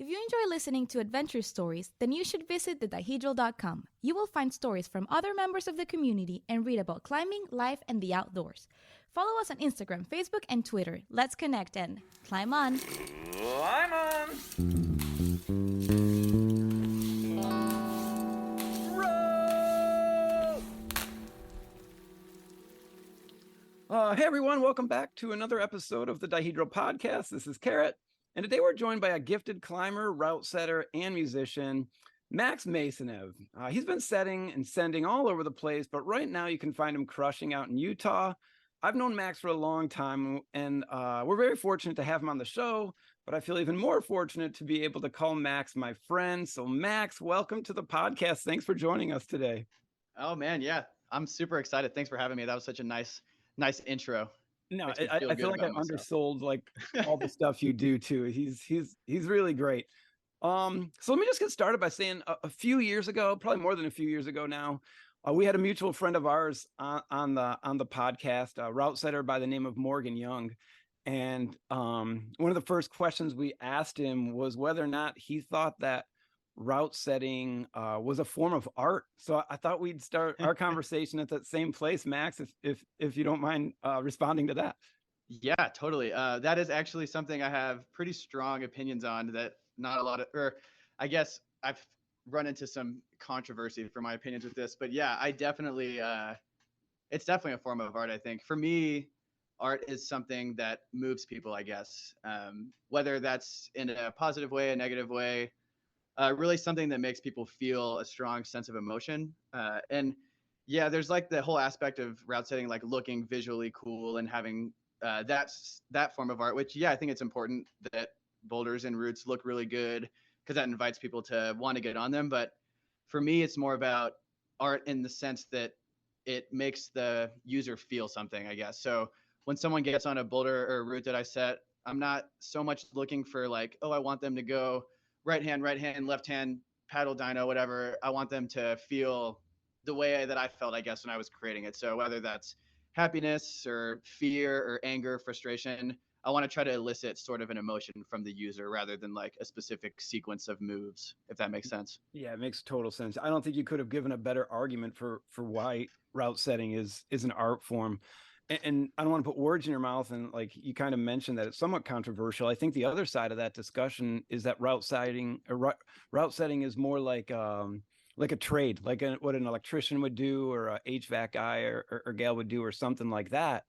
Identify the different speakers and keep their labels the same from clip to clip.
Speaker 1: If you enjoy listening to adventure stories, then you should visit thedihedral.com. You will find stories from other members of the community and read about climbing, life, and the outdoors. Follow us on Instagram, Facebook, and Twitter. Let's connect and climb on!
Speaker 2: Climb on! Row! Hey everyone, welcome back to another episode of the Dihedral Podcast. This is Carrot. And today we're joined by a gifted climber, route setter, and musician, Max Maisonneuve. He's been setting and sending all over the place, but right now you can find him crushing out in Utah. I've known Max for a long time, and we're very fortunate to have him on the show, but I feel even more fortunate to be able to call Max my friend. So Max, welcome to the podcast. Thanks for joining us today.
Speaker 3: Oh man, yeah, I'm super excited. Thanks for having me. That was such a nice intro.
Speaker 2: No, I feel like I undersold like all the stuff you do too. He's really great. So let me just get started by saying a few years ago, probably more than a few years ago now, we had a mutual friend of ours on the podcast, a route setter by the name of Morgan Young. And one of the first questions we asked him was whether or not he thought that route setting was a form of art. So I thought we'd start our conversation at that same place, Max, if you don't mind responding to that.
Speaker 3: Yeah, totally. That is actually something I have pretty strong opinions on, that not a lot of, or I guess I've run into some controversy for my opinions with this, but yeah, I definitely, it's definitely a form of art. I think for me, art is something that moves people, I guess, whether that's in a positive way, a negative way. Really something that makes people feel a strong sense of emotion. And yeah, there's like the whole aspect of route setting, like looking visually cool and having that form of art, which, yeah, I think it's important that boulders and routes look really good because that invites people to want to get on them. But for me, it's more about art in the sense that it makes the user feel something, I guess. So when someone gets on a boulder or a route that I set, I'm not so much looking for like, oh, I want them to go right hand, left hand, paddle dyno, whatever. I want them to feel the way that I felt, I guess, when I was creating it. So whether that's happiness or fear or anger, frustration, I want to try to elicit sort of an emotion from the user rather than like a specific sequence of moves, if that makes sense.
Speaker 2: Yeah, it makes total sense. I don't think you could have given a better argument for why route setting is an art form. And I don't want to put words in your mouth, and like you kind of mentioned that it's somewhat controversial. I think the other side of that discussion is that route setting is more like a trade, like what an electrician would do, or a HVAC guy or gal would do, or something like that.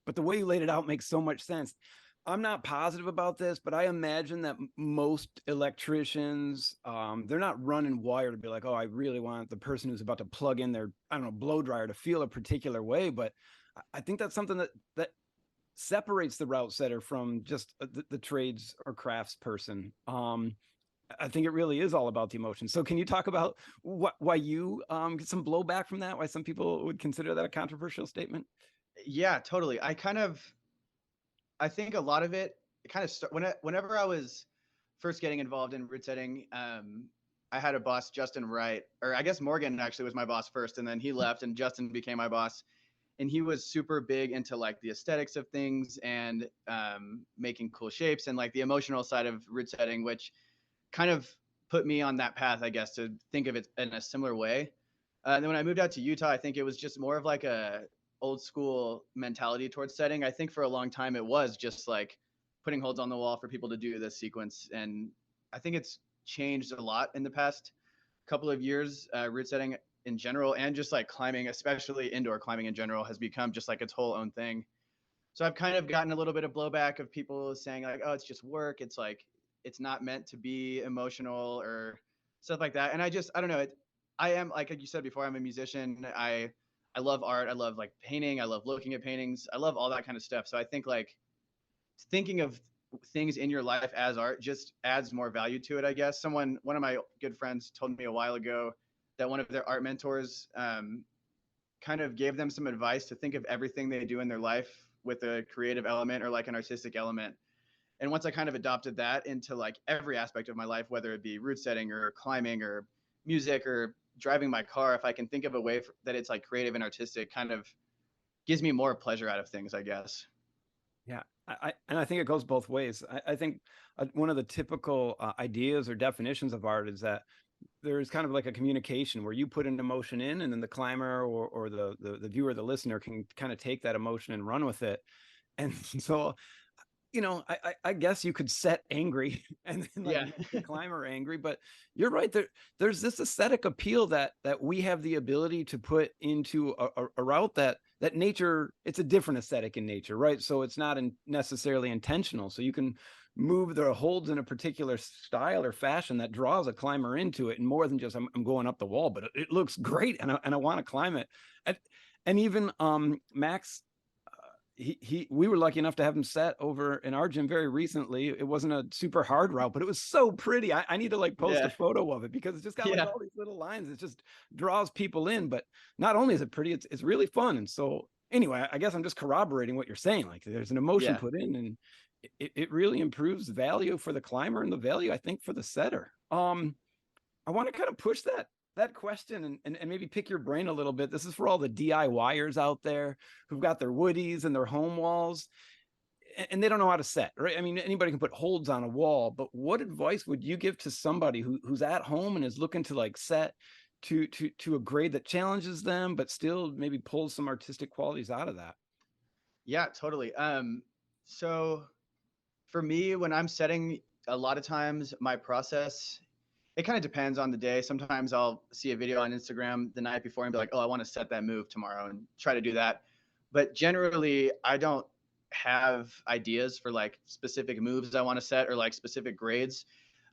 Speaker 2: But the way you laid it out makes so much sense. I'm not positive about this, but I imagine that most electricians, they're not running wire to be like, oh, I really want the person who's about to plug in their, I don't know, blow dryer to feel a particular way. But I think that's something that separates the route setter from just the trades or crafts person. I think it really is all about the emotion. So can you talk about why you get some blowback from that? Why some people would consider that a controversial statement?
Speaker 3: Yeah, totally. I think a lot of it kind of whenever I was first getting involved in route setting, I had a boss, Justin Wright, or I guess Morgan actually was my boss first, and then he left and Justin became my boss. And he was super big into like the aesthetics of things and making cool shapes and like the emotional side of route setting, which kind of put me on that path, I guess, to think of it in a similar way. And then when I moved out to Utah, I think it was just more of like a old school mentality towards setting. I think for a long time it was just like putting holds on the wall for people to do this sequence. And I think it's changed a lot in the past couple of years. Route setting in general, and just like climbing, especially indoor climbing in general, has become just like its whole own thing. So I've kind of gotten a little bit of blowback of people saying like, oh, it's just work. It's like, it's not meant to be emotional or stuff like that. And I don't know. I am, like you said before, I'm a musician. I love art. I love like painting. I love looking at paintings. I love all that kind of stuff. So I think like thinking of things in your life as art just adds more value to it, I guess. One of my good friends told me a while ago that one of their art mentors kind of gave them some advice to think of everything they do in their life with a creative element or like an artistic element. And once I kind of adopted that into like every aspect of my life, whether it be route setting or climbing or music or driving my car, if I can think of a way that it's like creative and artistic, kind of gives me more pleasure out of things, I guess.
Speaker 2: Yeah, And I think it goes both ways. I think one of the typical ideas or definitions of art is that there's kind of like a communication where you put an emotion in, and then the climber or the viewer, the listener can kind of take that emotion and run with it. And so, I guess you could set angry and then like
Speaker 3: Yeah.
Speaker 2: make the climber angry, but you're right. There's this aesthetic appeal that we have the ability to put into a route that nature. It's a different aesthetic in nature, right? So it's not necessarily intentional. So you can move the holds in a particular style or fashion that draws a climber into it, and more than just I'm going up the wall, but it looks great, and I want to climb it. And even Max, we were lucky enough to have him set over in our gym very recently. It wasn't a super hard route, but it was so pretty. I need to like post a
Speaker 3: Yeah.
Speaker 2: photo of it because it's just got like
Speaker 3: Yeah.
Speaker 2: all these little lines. It just draws people in. But not only is it pretty, it's really fun. And so anyway, I guess I'm just corroborating what you're saying. Like there's an emotion
Speaker 3: Yeah.
Speaker 2: put in, and it really improves the value for the climber and the value, I think, for the setter. I want to kind of push that question and maybe pick your brain a little bit. This is for all the DIYers out there who've got their woodies and their home walls, and they don't know how to set, right? I mean, anybody can put holds on a wall, but what advice would you give to somebody who's at home and is looking to like set to a grade that challenges them, but still maybe pulls some artistic qualities out of that?
Speaker 3: Yeah, totally. So for me, when I'm setting, a lot of times my process, it kind of depends on the day. Sometimes I'll see a video on Instagram the night before and be like, oh, I want to set that move tomorrow and try to do that. But generally, I don't have ideas for like specific moves I want to set or like specific grades.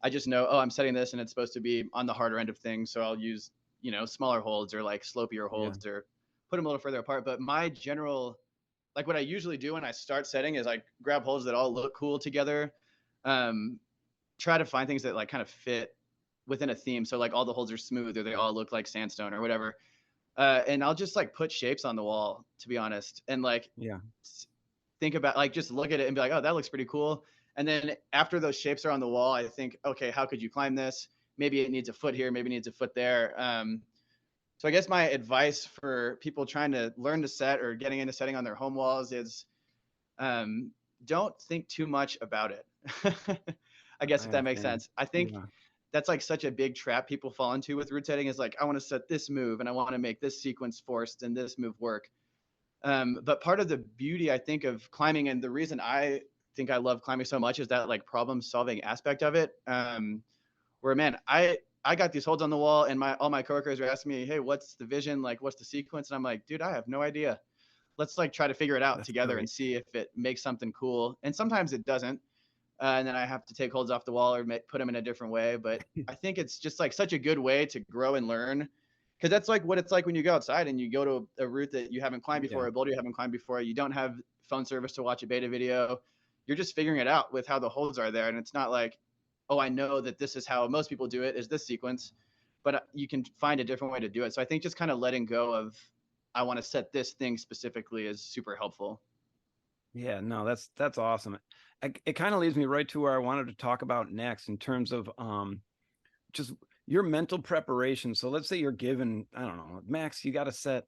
Speaker 3: I just know, oh, I'm setting this and it's supposed to be on the harder end of things. So I'll use, smaller holds or like slopier
Speaker 2: Yeah.
Speaker 3: holds or put them a little further apart. But my general, like what I usually do when I start setting is like grab holds that all look cool together. Um, Try to find things that like kind of fit within a theme. So like all the holds are smooth or they all look like sandstone or whatever. And I'll just like put shapes on the wall, to be honest, and like
Speaker 2: Yeah.
Speaker 3: think about like just look at it and be like, oh, that looks pretty cool. And then after those shapes are on the wall, I think, okay, how could you climb this? Maybe it needs a foot here, maybe it needs a foot there. So I guess my advice for people trying to learn to set or getting into setting on their home walls is don't think too much about it. I guess
Speaker 2: I
Speaker 3: if that makes
Speaker 2: understand.
Speaker 3: sense. I think
Speaker 2: Yeah.
Speaker 3: that's like such a big trap people fall into with route setting is like, I want to set this move and I want to make this sequence forced and this move work. But part of the beauty, I think, of climbing and the reason I think I love climbing so much is that like problem solving aspect of it. Where man, I got these holds on the wall and all my coworkers are asking me, hey, what's the vision? Like, what's the sequence? And I'm like, dude, I have no idea. Let's like try to figure it out
Speaker 2: That's
Speaker 3: together and
Speaker 2: great.
Speaker 3: see if it makes something cool. And sometimes it doesn't. And then I have to take holds off the wall or put them in a different way. But I think it's just like such a good way to grow and learn, because that's like what it's like when you go outside and you go to a route that you haven't climbed
Speaker 2: Yeah.
Speaker 3: before, a boulder you haven't climbed before. You don't have phone service to watch a beta video. You're just figuring it out with how the holds are there, and it's not like, oh, I know that this is how most people do it, is this sequence, but you can find a different way to do it. So I think just kind of letting go of, I want to set this thing specifically, is super helpful.
Speaker 2: Yeah, no, that's awesome. It kind of leads me right to where I wanted to talk about next in terms of just your mental preparation. So let's say you're given, I don't know, Max, you got to set,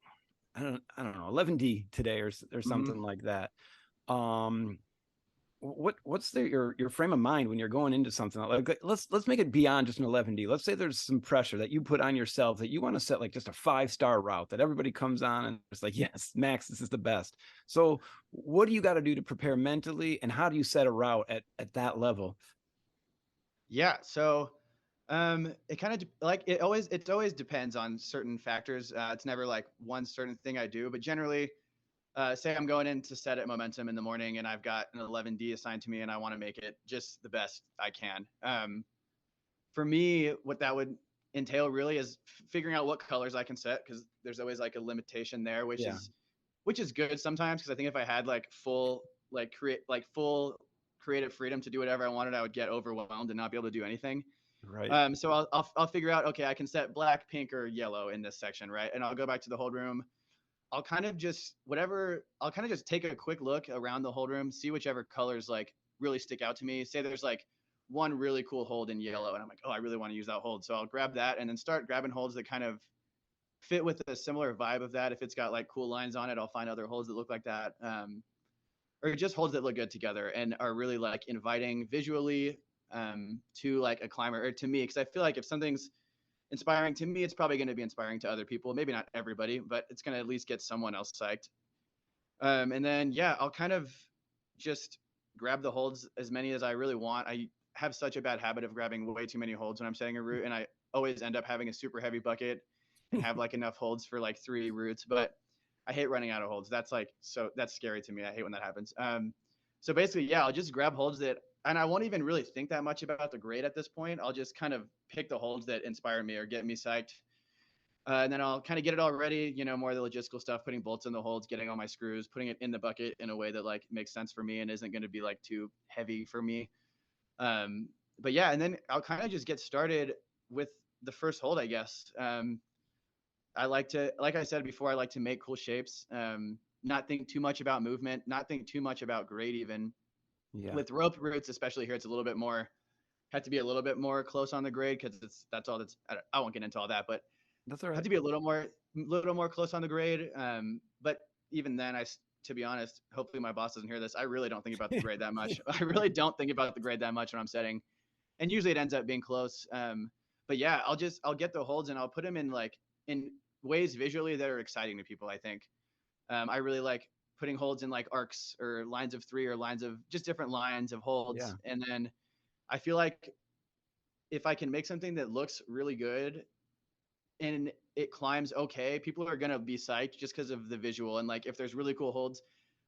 Speaker 2: I don't know, 11D today or
Speaker 3: Mm-hmm.
Speaker 2: something like that. Um, what's your frame of mind when you're going into something like let's make it beyond just an 11D. Let's say there's some pressure that you put on yourself that you want to set like just a 5-star route that everybody comes on and it's like, yes, Max, this is the best. So what do you got to do to prepare mentally, and how do you set a route at that level?
Speaker 3: Yeah. So it kind of like it always depends on certain factors. It's never like one certain thing I do, but generally, say I'm going in to set at momentum in the morning and I've got an 11D assigned to me and I want to make it just the best I can. For me, what that would entail really is figuring out what colors I can set, because there's always like a limitation there,
Speaker 2: Yeah.
Speaker 3: which is good sometimes, because I think if I had like full creative freedom to do whatever I wanted, I would get overwhelmed and not be able to do anything.
Speaker 2: Right.
Speaker 3: So I'll figure out, okay, I can set black, pink, or yellow in this section, right? And I'll go back to the hold room. I'll kind of just take a quick look around the hold room, see whichever colors like really stick out to me. Say there's like one really cool hold in yellow, and I'm like, oh, I really want to use that hold. So I'll grab that and then start grabbing holds that kind of fit with a similar vibe of that. If it's got like cool lines on it, I'll find other holds that look like that. or just holds that look good together and are really like inviting visually to like a climber or to me. Cause I feel like if something's inspiring to me, it's probably going to be inspiring to other people. Maybe not everybody, but it's going to at least get someone else psyched. And then, yeah, I'll kind of just grab the holds as many as I really want. I have such a bad habit of grabbing way too many holds when I'm setting a route, and I always end up having a super heavy bucket and have like enough holds for like 3 routes, but I hate running out of holds. That's like, so that's scary to me. I hate when that happens. So basically, yeah, I'll just grab holds that, and I won't even really think that much about the grade at this point. I'll just kind of pick the holds that inspire me or get me psyched. And then I'll kind of get it all ready, more of the logistical stuff, putting bolts in the holds, getting all my screws, putting it in the bucket in a way that like makes sense for me and isn't going to be like too heavy for me. But yeah, and then I'll kind of just get started with the first hold, I guess. I like to, like I said before, I like to make cool shapes, not think too much about movement, not think too much about grade even.
Speaker 2: Yeah.
Speaker 3: With rope routes, especially here, it's a little bit more, have to be a little bit more close on the grade because that's all that's, I won't get into all that, but
Speaker 2: That's all right.
Speaker 3: have to be a little more close on the grade. But even then, to be honest, hopefully my boss doesn't hear this. I really don't think about the grade that much. I really don't think about the grade that much when I'm setting, and usually it ends up being close. But yeah, I'll get the holds and I'll put them in like in ways visually that are exciting to people. I think I really like putting holds in like arcs or lines of 3 or lines of just different lines of holds,
Speaker 2: Yeah.
Speaker 3: and then I feel like if I can make something that looks really good and it climbs okay, people are gonna be psyched just because of the visual. And like if there's really cool holds,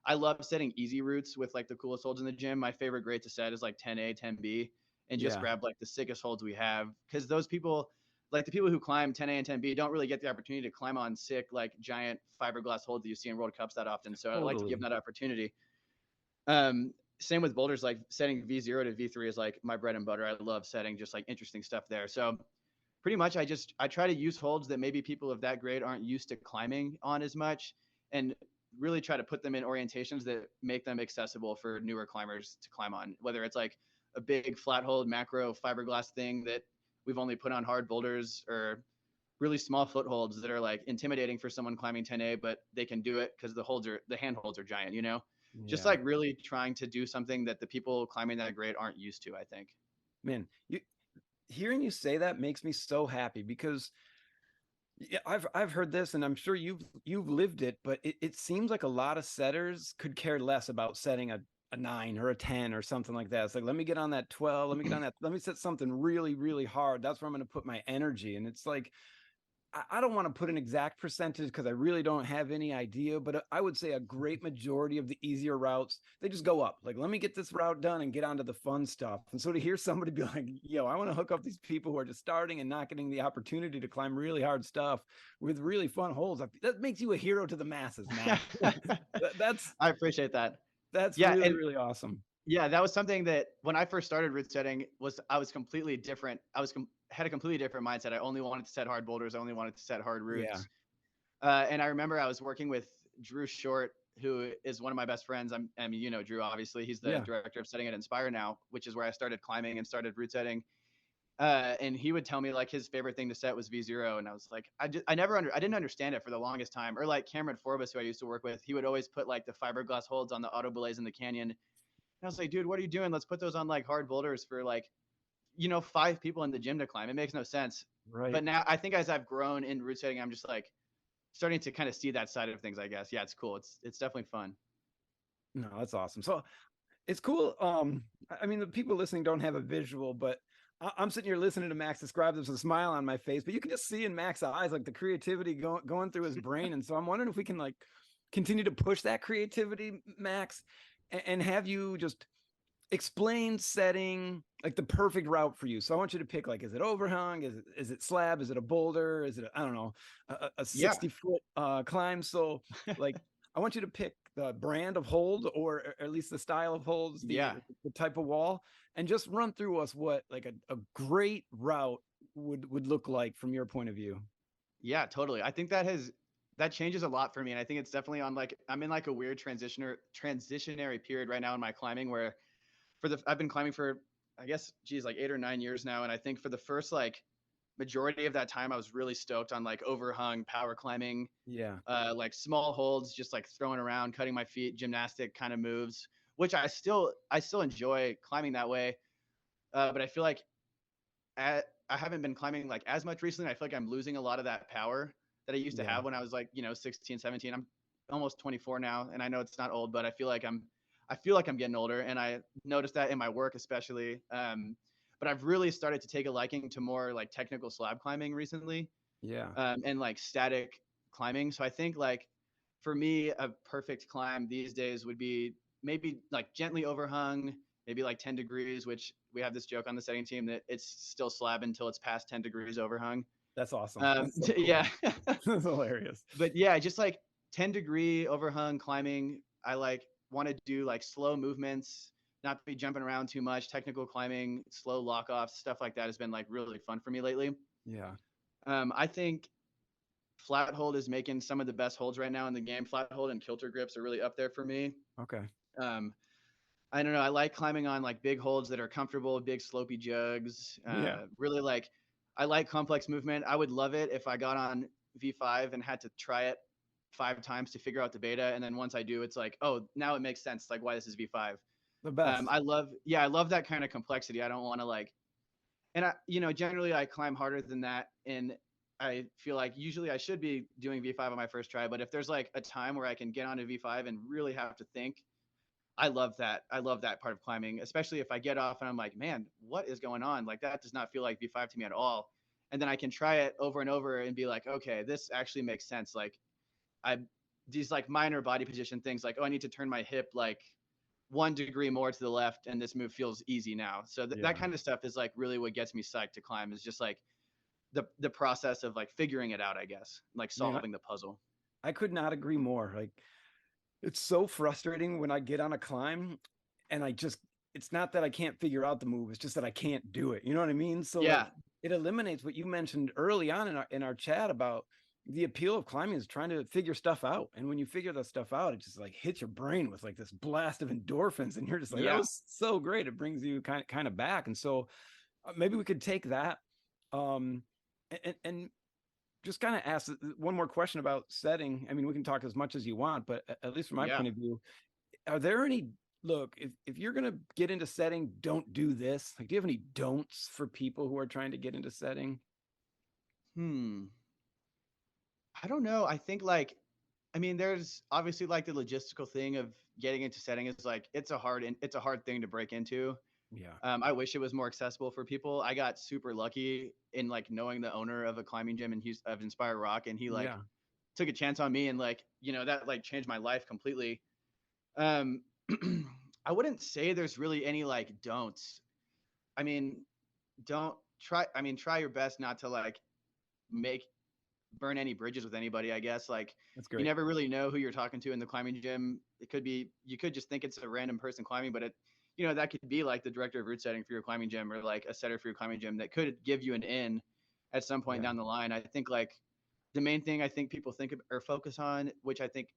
Speaker 3: I love setting easy routes with like the coolest holds in the gym. My favorite grade to set is like 10A, 10B, and just
Speaker 2: Yeah.
Speaker 3: grab like the sickest holds we have. Because those people, like the people who climb 10A and 10B, don't really get the opportunity to climb on sick, like giant fiberglass holds that you see in World Cups that often. So I like to give them
Speaker 2: Totally.
Speaker 3: that opportunity. Same with boulders, like setting V0 to V3 is like my bread and butter. I love setting just like interesting stuff there. So pretty much I try to use holds that maybe people of that grade aren't used to climbing on as much, and really try to put them in orientations that make them accessible for newer climbers to climb on, whether it's like a big flat hold macro fiberglass thing that we've only put on hard boulders, or really small footholds that are like intimidating for someone climbing 10A, but they can do it because the hand holds are giant, just
Speaker 2: Yeah.
Speaker 3: like really trying to do something that the people climbing that grade aren't used to, I think.
Speaker 2: Man, hearing you say that makes me so happy because yeah, I've heard this and I'm sure you've lived it, but it seems like a lot of setters could care less about setting a 9 or a 10 or something like that. It's like, let me get on that 12, let me get on that, let me set something really, really hard. That's where I'm going to put my energy. And it's like, I don't want to put an exact percentage because I really don't have any idea, but I would say a great majority of the easier routes, they just go up. Like, let me get this route done and get onto the fun stuff. And so to hear somebody be like, yo, I want to hook up these people who are just starting and not getting the opportunity to climb really hard stuff with really fun holes, that makes you a hero to the masses, man. that's
Speaker 3: I appreciate that.
Speaker 2: that's
Speaker 3: Yeah,
Speaker 2: really,
Speaker 3: and
Speaker 2: really awesome.
Speaker 3: yeah, that was something that when I first started route setting I was completely different. Had a completely different mindset. I only wanted to set hard boulders. I only wanted to set hard
Speaker 2: Yeah.
Speaker 3: routes. And I remember I was working with Drew Short, who is one of my best friends. I mean, Drew, obviously. He's the
Speaker 2: Yeah.
Speaker 3: director of setting at Inspire now, which is where I started climbing and started route setting. And he would tell me like his favorite thing to set was V0, and I was like, I didn't understand it for the longest time. Or like Cameron Forbes, who I used to work with, he would always put like the fiberglass holds on the auto belays in the canyon. And I was like, dude, what are you doing? Let's put those on like hard boulders for like 5 people in the gym to climb. It makes no sense.
Speaker 2: Right.
Speaker 3: But now I think as I've grown in route setting, I'm just like starting to kind of see that side of things, I guess. Yeah, it's cool. It's definitely fun.
Speaker 2: No, that's awesome. So it's cool. I mean, the people listening don't have a visual, but I'm sitting here listening to Max describe this with a smile on my face, but you can just see in Max's eyes like the creativity going through his brain. And so I'm wondering if we can like continue to push that creativity, Max, and have you just explain setting like the perfect route for you. So I want you to pick like, is it overhung? Is it slab? Is it a boulder? Is it I don't know, a 60-foot climb? So like I want you to pick the brand of hold or at least the style of holds, the type of wall, and just run through us what like a great route would look like from your point of view.
Speaker 3: Yeah, totally. I think that changes a lot for me. And I think it's definitely on like, I'm in like a weird transitionary period right now in my climbing where I've been climbing for, I guess, like 8 or 9 years now. And I think for the first like majority of that time I was really stoked on like overhung power climbing,
Speaker 2: Yeah.
Speaker 3: like small holds, just like throwing around, cutting my feet, gymnastic kind of moves, which I still enjoy climbing that way. But I feel like I haven't been climbing like as much recently. I feel like I'm losing a lot of that power that I used to
Speaker 2: Yeah.
Speaker 3: have when I was like, 16, 17. I'm almost 24 now, and I know it's not old, but I feel like I'm getting older, and I noticed that in my work especially. But I've really started to take a liking to more like technical slab climbing recently,
Speaker 2: Yeah.
Speaker 3: and like static climbing. So I think like for me, a perfect climb these days would be maybe like gently overhung, maybe like 10 degrees, which we have this joke on the setting team that it's still slab until it's past 10 degrees overhung.
Speaker 2: That's awesome. That's so cool.
Speaker 3: Yeah.
Speaker 2: That's hilarious.
Speaker 3: But yeah, just like 10-degree overhung climbing. I like want to do like slow movements, not be jumping around too much. Technical climbing, slow lock offs, stuff like that has been like really fun for me lately.
Speaker 2: Yeah.
Speaker 3: I think flat hold is making some of the best holds right now in the game. Flat hold and kilter grips are really up there for me.
Speaker 2: Okay.
Speaker 3: Um, I don't know. I like climbing on like big holds that are comfortable, big slopey jugs.
Speaker 2: Yeah.
Speaker 3: Really like, I like complex movement. I would love it if I got on V5 and had to try it 5 times to figure out the beta. And then once I do, it's like, oh, now it makes sense. Like why this is V5.
Speaker 2: The best.
Speaker 3: I love that kind of complexity. I don't want to like, and generally I climb harder than that. And I feel like usually I should be doing V5 on my first try. But if there's like a time where I can get onto V5 and really have to think, I love that. I love that part of climbing, especially if I get off and I'm like, man, what is going on? Like that does not feel like V5 to me at all. And then I can try it over and over and be like, okay, this actually makes sense. Like I these like minor body position things like, oh, I need to turn my hip like 1 degree more to the left and this move feels easy now. So
Speaker 2: Yeah.
Speaker 3: that kind of stuff is like really what gets me psyched to climb, is just like the process of like figuring it out, I guess, like solving the puzzle.
Speaker 2: I could not agree more. Like, it's so frustrating when I get on a climb and it's not that I can't figure out the move, it's just that I can't do it. You know what I mean? So
Speaker 3: Yeah.
Speaker 2: like it eliminates what you mentioned early on in our chat about the appeal of climbing is trying to figure stuff out. And when you figure that stuff out, it just like hits your brain with like this blast of endorphins and you're just like, that
Speaker 3: Yeah.
Speaker 2: was so great. It brings you kind of back. And so maybe we could take that um and just kind of ask one more question about setting. I mean, we can talk as much as you want, but at least from my
Speaker 3: Yeah.
Speaker 2: point of view, are there any look, if you're going to get into setting, don't do this. Like, do you have any don'ts for people who are trying to get into setting?
Speaker 3: I don't know. I think like, I mean, there's obviously like the logistical thing of getting into setting is like, it's a hard thing to break into.
Speaker 2: Yeah.
Speaker 3: I wish it was more accessible for people. I got super lucky in like knowing the owner of a climbing gym in Houston, of Inspire Rock, and he like
Speaker 2: Yeah.
Speaker 3: took a chance on me, and like, that like changed my life completely. Um, I wouldn't say there's really any like don'ts. I mean, don't try. I mean, try your best not to like make burn any bridges with anybody, I guess. Like,
Speaker 2: That's
Speaker 3: you
Speaker 2: great.
Speaker 3: never really know who you're talking to in the climbing gym. It could be, you could just think it's a random person climbing, but that could be like the director of route setting for your climbing gym, or like a setter for your climbing gym that could give you an in at some point
Speaker 2: Yeah.
Speaker 3: down the line. I think like the main thing I think people think of or focus on, which I think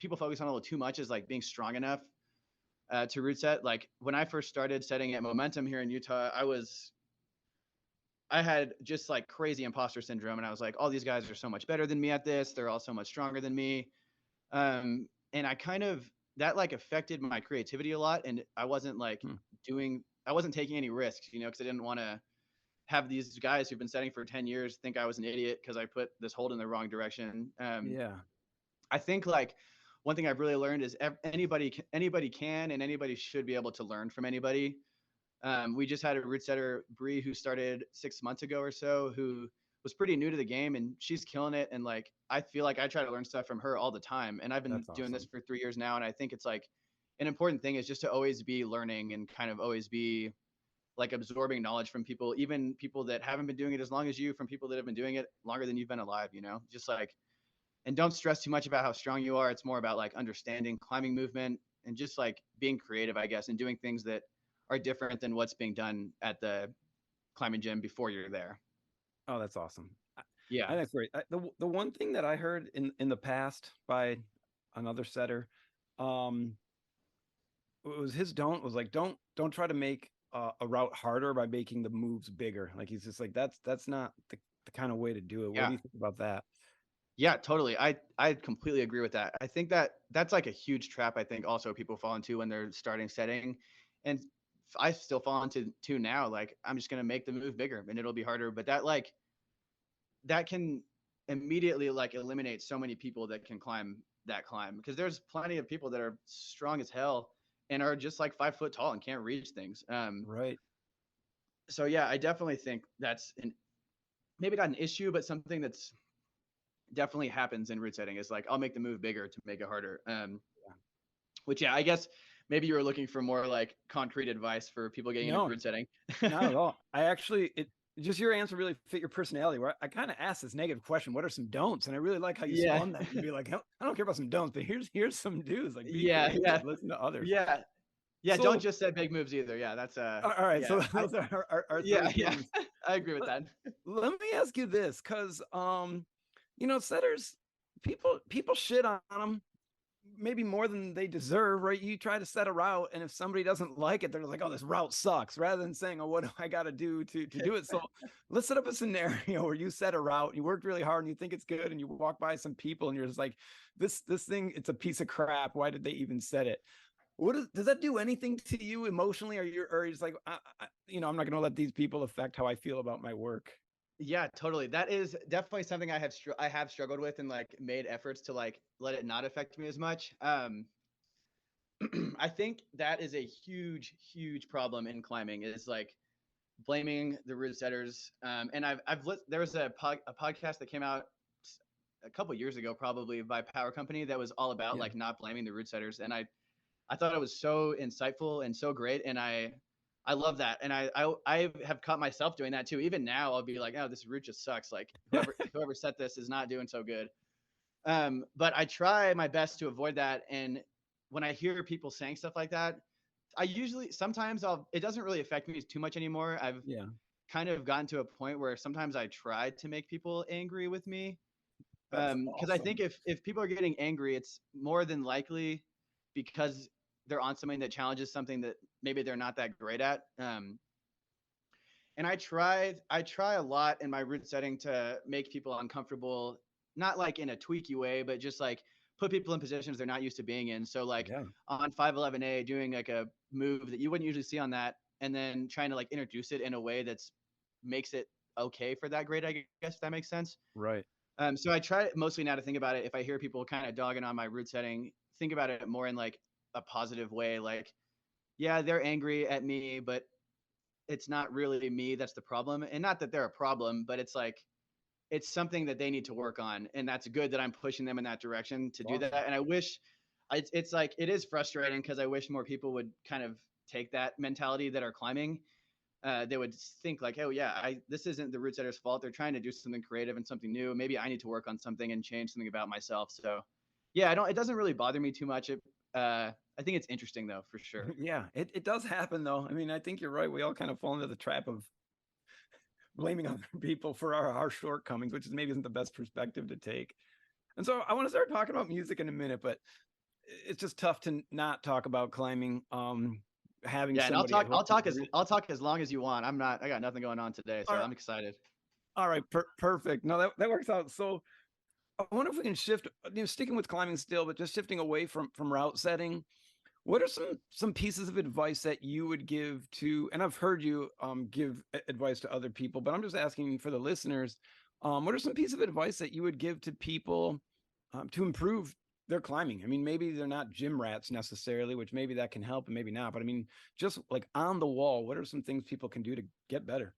Speaker 3: people focus on a little too much, is like being strong enough to route set. Like when I first started setting at Momentum here in Utah, I had just like crazy imposter syndrome, and I was like, all these guys are so much better than me at this. They're all so much stronger than me. And I kind of, that like affected my creativity a lot. And I wasn't like I wasn't taking any risks, because I didn't want to have these guys who've been setting for 10 years think I was an idiot because I put this hold in the wrong direction.
Speaker 2: Yeah.
Speaker 3: I think like one thing I've really learned is anybody can and anybody should be able to learn from anybody. We just had a route setter, Bree, who started 6 months ago or so, who was pretty new to the game, and she's killing it. And like, I feel like I try to learn stuff from her all the time. And I've been
Speaker 2: That's
Speaker 3: doing this
Speaker 2: awesome.
Speaker 3: for 3 years now. And I think it's like an important thing is just to always be learning and kind of always be like absorbing knowledge from people, even people that haven't been doing it as long as you, from people that have been doing it longer than you've been alive, just like, and don't stress too much about how strong you are. It's more about like understanding climbing movement and just like being creative, I guess, and doing things that are different than what's being done at the climbing gym before you're there.
Speaker 2: Oh, that's awesome.
Speaker 3: Yeah.
Speaker 2: I think that's great. The one thing that I heard in the past by another setter, it was his don't was like don't try to make a route harder by making the moves bigger. Like he's just like, that's not the kind of way to do it. What
Speaker 3: Yeah.
Speaker 2: do you think about that?
Speaker 3: Yeah, totally. I completely agree with that. I think that that's like a huge trap. I think also people fall into when they're starting setting, and I still fall into now. Like I'm just gonna make the move bigger and it'll be harder. But that can immediately like eliminate so many people that can climb that climb, because there's plenty of people that are strong as hell and are just like 5 foot tall and can't reach things.
Speaker 2: Right.
Speaker 3: So yeah, I definitely think that's maybe not an issue, but something that's definitely happens in route setting is like I'll make the move bigger to make it harder. Which yeah, I guess maybe you were looking for more like concrete advice for people getting into
Speaker 2: No,
Speaker 3: route setting.
Speaker 2: not at all. I actually, it just your answer really fit your personality. Where I kind of asked this negative question, "What are some don'ts?" And I really like how you
Speaker 3: Yeah.
Speaker 2: spun that and be like, I don't care about some don'ts, but here's some do's. Like be
Speaker 3: Yeah,
Speaker 2: creative, listen to others.
Speaker 3: yeah, yeah. Don't
Speaker 2: So
Speaker 3: just set big moves either. Yeah, that's
Speaker 2: all right,
Speaker 3: yeah,
Speaker 2: so those are our three
Speaker 3: yeah.
Speaker 2: things.
Speaker 3: I agree with
Speaker 2: Let,
Speaker 3: that.
Speaker 2: let me ask you this, because setters, people shit on them maybe more than they deserve, right? You try to set a route, and if somebody doesn't like it, they're like, "Oh, this route sucks," rather than saying, "Oh, what do I got to do to do it?" So let's set up a scenario where you set a route, you worked really hard, and you think it's good, and you walk by some people, and you're just like, "This thing, it's a piece of crap. Why did they even set it?" Does that do anything to you emotionally, or you're just like, I'm not going to let these people affect how I feel about my work?
Speaker 3: Yeah, totally. That is definitely something I have struggled with and like made efforts to like let it not affect me as much. I think that is a huge problem in climbing is like blaming the route setters. And there was a podcast that came out a couple years ago, probably by Power Company, that was all about
Speaker 2: Yeah.
Speaker 3: like not blaming the route setters. And I thought it was so insightful and so great. And I love that. And I have caught myself doing that too. Even now I'll be like, oh, this route just sucks. Like whoever set this is not doing so good. But I try my best to avoid that. And when I hear people saying stuff like that, sometimes it doesn't really affect me too much anymore. I've
Speaker 2: Yeah.
Speaker 3: kind of gotten to a point where sometimes I try to make people angry with me.
Speaker 2: That's
Speaker 3: Because I
Speaker 2: awesome.
Speaker 3: think if people are getting angry, it's more than likely because they're on something that challenges something that maybe they're not that great at. And I try a lot in my route setting to make people uncomfortable, not like in a tweaky way, but just like put people in positions they're not used to being in. So like
Speaker 2: Yeah.
Speaker 3: on 511A, doing like a move that you wouldn't usually see on that, and then trying to like introduce it in a way that's makes it okay for that grade, I guess, if that makes sense.
Speaker 2: Right.
Speaker 3: So I try mostly now to think about it. If I hear people kind of dogging on my route setting, think about it more in like a positive way. Like, yeah, they're angry at me, but it's not really me that's the problem. And not that they're a problem, but it's like it's something that they need to work on. And that's good that I'm pushing them in that direction to do
Speaker 2: Awesome.
Speaker 3: that. And I wish it's like it is frustrating because I wish more people would kind of take that mentality that are climbing. They would think like, oh yeah, this isn't the route setter's fault. They're trying to do something creative and something new. Maybe I need to work on something and change something about myself. So yeah, it doesn't really bother me too much. I think it's interesting though, for sure.
Speaker 2: Yeah, it does happen though. I mean, I think you're right. We all kind of fall into the trap of blaming other people for our shortcomings, which is maybe isn't the best perspective to take. And so I want to start talking about music in a minute, but it's just tough to not talk about climbing. Having
Speaker 3: Yeah, and
Speaker 2: somebody
Speaker 3: I'll talk as long as you want. I got nothing going on today, so
Speaker 2: all right,
Speaker 3: I'm excited.
Speaker 2: all right, perfect. No, that works out. So I wonder if we can shift, sticking with climbing still, but just shifting away from route setting. What are some pieces of advice that you would give to, and I've heard you give advice to other people, but I'm just asking for the listeners, what are some pieces of advice that you would give to people to improve their climbing? I mean, maybe they're not gym rats necessarily, which maybe that can help and maybe not, but I mean, just like on the wall, what are some things people can do to get better?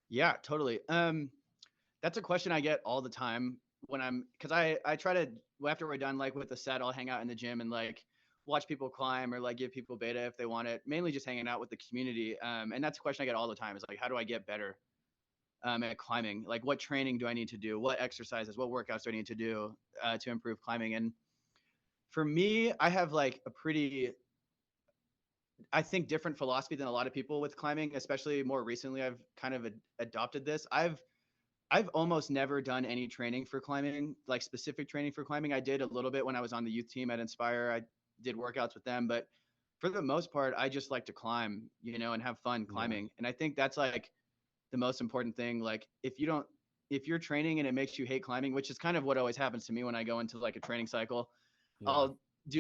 Speaker 3: Yeah, totally. That's a question I get all the time because I try to after we're done like with the set, I'll hang out in the gym and like watch people climb or like give people beta if they want it. Mainly just hanging out with the community. And that's a question I get all the time is like, how do I get better at climbing? Like, what training do I need to do? What exercises, what workouts do I need to do to improve climbing? And for me, I have like a pretty, I think, different philosophy than a lot of people with climbing, especially more recently. I've kind of adopted this. I've almost never done any training for climbing, like specific training for climbing. I did a little bit when I was on the youth team at Inspire. I did workouts with them, but for the most part, I just like to climb, you know, and have fun
Speaker 2: Yeah.
Speaker 3: climbing. And I think that's like the most important thing. Like if you're training and it makes you hate climbing, which is kind of what always happens to me when I go into like a training cycle,
Speaker 2: Yeah.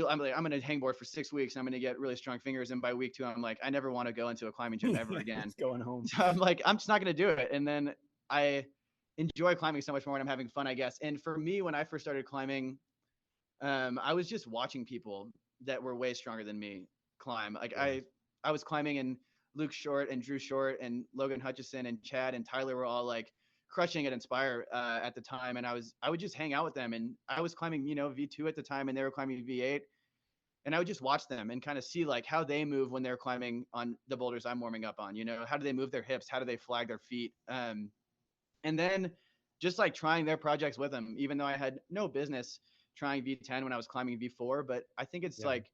Speaker 3: I'm going to hangboard for 6 weeks and I'm going to get really strong fingers. And by week 2, I'm like, I never want to go into a climbing gym ever again.
Speaker 2: It's going home.
Speaker 3: So I'm like, I'm just not going to do it. And then I enjoy climbing so much more when I'm having fun, I guess. And for me, when I first started climbing, I was just watching people that were way stronger than me climb. Like
Speaker 2: Yeah.
Speaker 3: I was climbing and Luke Short and Drew Short and Logan Hutchison and Chad and Tyler were all like crushing at Inspire at the time. And I would just hang out with them. And I was climbing, you know, V2 at the time and they were climbing V8. And I would just watch them and kind of see like how they move when they're climbing on the boulders I'm warming up on. You know, how do they move their hips? How do they flag their feet? And then just like trying their projects with them, even though I had no business trying V10 when I was climbing V4. But I think it's like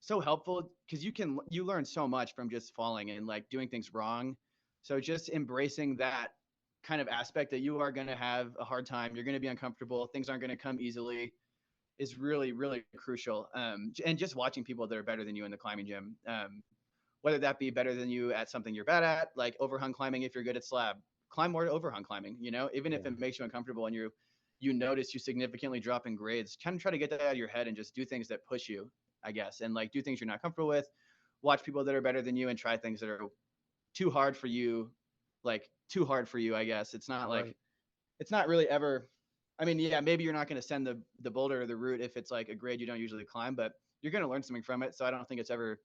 Speaker 3: so helpful because you learn so much from just falling and like doing things wrong. So just embracing that kind of aspect that you are going to have a hard time, you're going to be uncomfortable, things aren't going to come easily, is really, really crucial. And just watching people that are better than you in the climbing gym, whether that be better than you at something you're bad at, like overhung climbing. If you're good at slab, climb more overhung climbing, you know, even if it makes you uncomfortable and you notice you significantly drop in grades, kind of try to get that out of your head and just do things that push you, I guess. And like do things you're not comfortable with, watch people that are better than you and try things that are too hard for you, I guess. It's not like, it's not really ever, I mean, yeah, maybe you're not going to send the boulder or the route if it's like a grade you don't usually climb, but you're going to learn something from it. So I don't think it's ever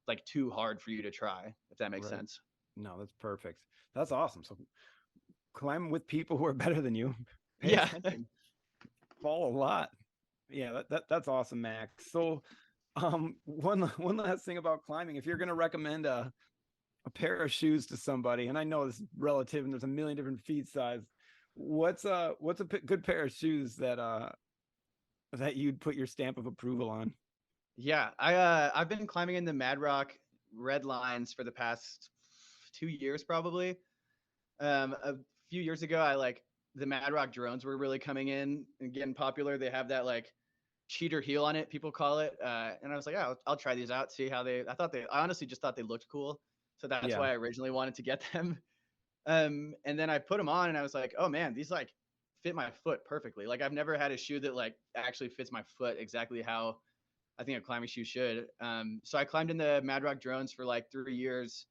Speaker 3: like too hard for you to try, if that makes sense.
Speaker 2: No, that's perfect. That's awesome. So climb with people who are better than you. Pay
Speaker 3: Yeah.
Speaker 2: attention. Fall a lot. Yeah, that's awesome, Max. So one last thing about climbing. If you're going to recommend a pair of shoes to somebody, and I know this is relative and there's a million different feet size, what's a good pair of shoes that you'd put your stamp of approval on?
Speaker 3: Yeah, I've been climbing in the Mad Rock red lines for the past 2 years probably. A few years ago, I like the Mad Rock drones were really coming in and getting popular. They have that like cheater heel on it, people call it. And I was like, yeah, I'll try these out, see how I honestly just thought they looked cool. So that's why I originally wanted to get them. And then I put them on and I was like, oh man, these like fit my foot perfectly. Like I've never had a shoe that like actually fits my foot exactly how I think a climbing shoe should. So I climbed in the Mad Rock drones for like 3 years.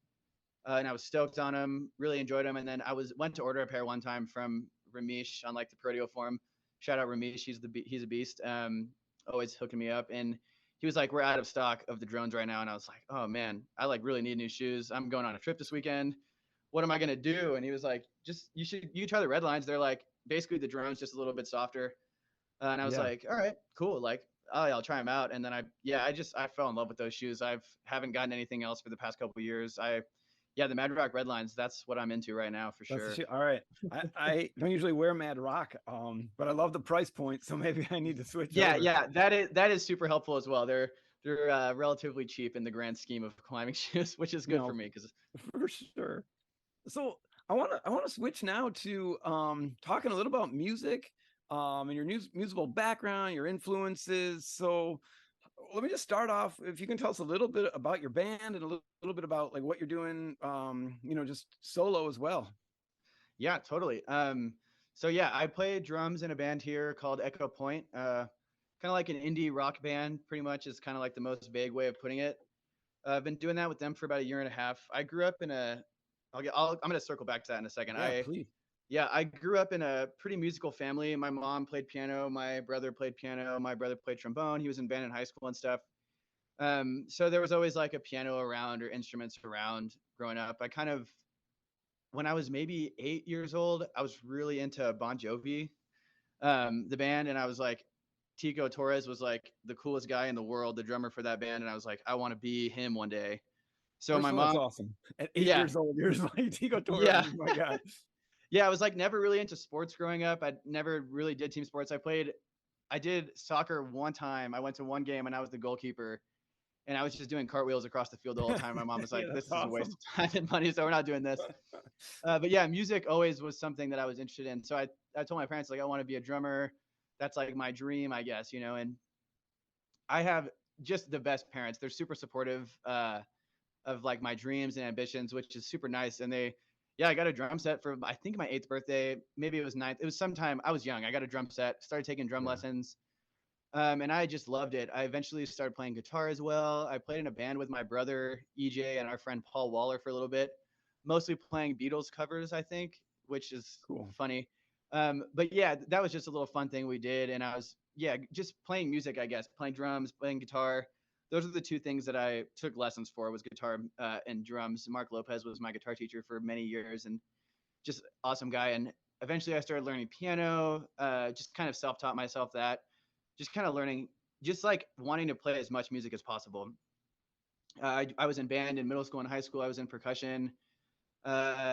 Speaker 3: And I was stoked on them, really enjoyed them. And then went to order a pair one time from Ramesh on like the Prodeo forum. Shout out Ramesh, he's a beast. Always hooking me up. And he was like, we're out of stock of the drones right now. And I was like, oh man, I like really need new shoes. I'm going on a trip this weekend. What am I gonna do? And he was like, you try the red lines. They're like basically the drones, just a little bit softer. And I was like, all right, cool. Like, oh yeah, I'll try them out. And then I fell in love with those shoes. Haven't gotten anything else for the past couple of years. The Mad Rock red lines, that's what I'm into right now for sure.
Speaker 2: All right. I don't usually wear Mad Rock, but I love the price point, so maybe I need to switch over.
Speaker 3: Yeah, that is super helpful as well. They're relatively cheap in the grand scheme of climbing shoes, which is good for me because
Speaker 2: for sure. So I want to switch now to talking a little about music, and your musical background, your influences. So let me just start off. If you can tell us a little bit about your band and a little bit about like what you're doing, just solo as well.
Speaker 3: Yeah, totally. So yeah, I play drums in a band here called Echo Point. Kind of like an indie rock band, pretty much is kind of like the most vague way of putting it. I've been doing that with them for about 1.5 years. I grew up in I'm going to circle back to that in a second.
Speaker 2: Yeah, please.
Speaker 3: Yeah, I grew up in a pretty musical family. My mom played piano. My brother played piano. My brother played trombone. He was in band in high school and stuff. So there was always like a piano around or instruments around growing up. When I was maybe 8 years old, I was really into Bon Jovi, the band. And I was like, Tico Torres was like the coolest guy in the world, the drummer for that band. And I was like, I want to be him one day. So my mom,
Speaker 2: that's awesome. At 8 years old, you're like Tico Torres.
Speaker 3: Yeah.
Speaker 2: Oh my God.
Speaker 3: Yeah, I was like never really into sports growing up. I never really did team sports. I did soccer one time. I went to one game and I was the goalkeeper and I was just doing cartwheels across the field the whole time. My mom was like, this is a waste of time and money, so we're not doing this. But yeah, music always was something that I was interested in. So I told my parents, like, I want to be a drummer. That's like my dream, I guess, and I have just the best parents. They're super supportive of like my dreams and ambitions, which is super nice. And yeah, I got a drum set for I think my 8th birthday. Maybe it was 9th. It was sometime I was young. I got a drum set, started taking drum
Speaker 2: Yeah.
Speaker 3: lessons. And I just loved it. I eventually started playing guitar as well. I played in a band with my brother EJ and our friend Paul Waller for a little bit, mostly playing Beatles covers, I think, which is
Speaker 2: Cool.
Speaker 3: funny. But yeah, that was just a little fun thing we did. And I was, yeah, just playing music, I guess, playing drums, playing guitar. Those are the two things that I took lessons for, was guitar and drums. Mark Lopez was my guitar teacher for many years and just awesome guy. And eventually I started learning piano, just kind of self-taught myself that, just kind of learning, just like wanting to play as much music as possible. I was in band in middle school and high school. I was in percussion,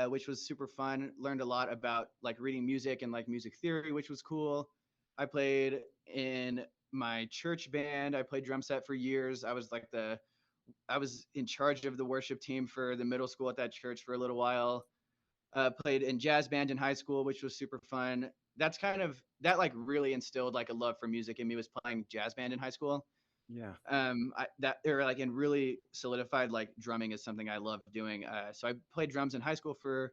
Speaker 3: which was super fun. Learned a lot about like reading music and like music theory, which was cool. I played in my church band. I played drum set for years. I was in charge of the worship team for the middle school at that church for a little while. Played in jazz band in high school, which was super fun. That's kind of that like really instilled like a love for music in me, was playing jazz band in high school.
Speaker 2: Yeah.
Speaker 3: That or like and really solidified like drumming is something I love doing. So I played drums in high school for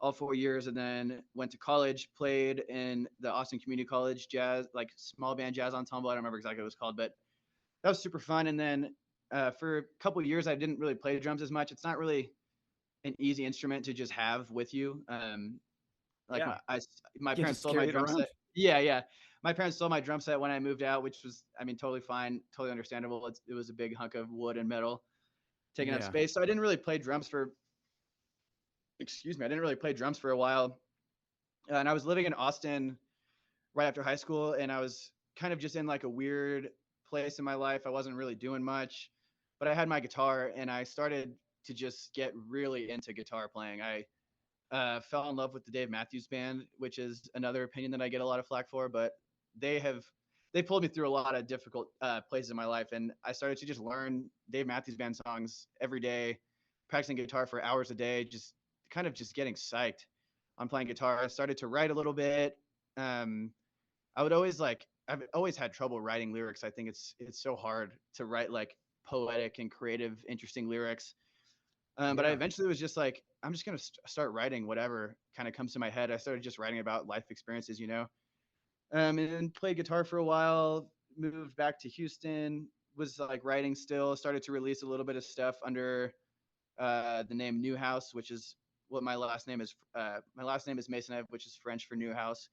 Speaker 3: all 4 years, and then went to college, played in the Austin Community College jazz, like small band jazz ensemble. I don't remember exactly what it was called, but that was super fun. And then for a couple of years, I didn't really play drums as much. It's not really an easy instrument to just have with you. Like
Speaker 2: Yeah.
Speaker 3: my
Speaker 2: You
Speaker 3: parents
Speaker 2: just
Speaker 3: sold my
Speaker 2: carry it
Speaker 3: drum
Speaker 2: around.
Speaker 3: set. Yeah, yeah. My parents sold my drum set when I moved out, which was, I mean, totally fine, totally understandable. It was a big hunk of wood and metal taking up
Speaker 2: Yeah.
Speaker 3: space. So I didn't really play drums for, excuse me, I didn't really play drums for a while. And I was living in Austin right after high school, and I was kind of just in like a weird place in my life. I wasn't really doing much, but I had my guitar, and I started to just get really into guitar playing. I fell in love with the Dave Matthews Band, which is another opinion that I get a lot of flack for, but they have they pulled me through a lot of difficult places in my life, and I started to just learn Dave Matthews Band songs every day, practicing guitar for hours a day, just kind of just getting psyched on playing guitar. I started to write a little bit. Um, I would always like I've always had trouble writing lyrics. I think it's so hard to write like poetic and creative, interesting lyrics. But I
Speaker 2: Yeah.
Speaker 3: eventually was just like, I'm just gonna start writing whatever kind of comes to my head. I started just writing about life experiences, and then played guitar for a while. Moved back to Houston. Was like writing still. Started to release a little bit of stuff under the name New House, which is what my last name is. My last name is Maisonneuve, which is French for new house.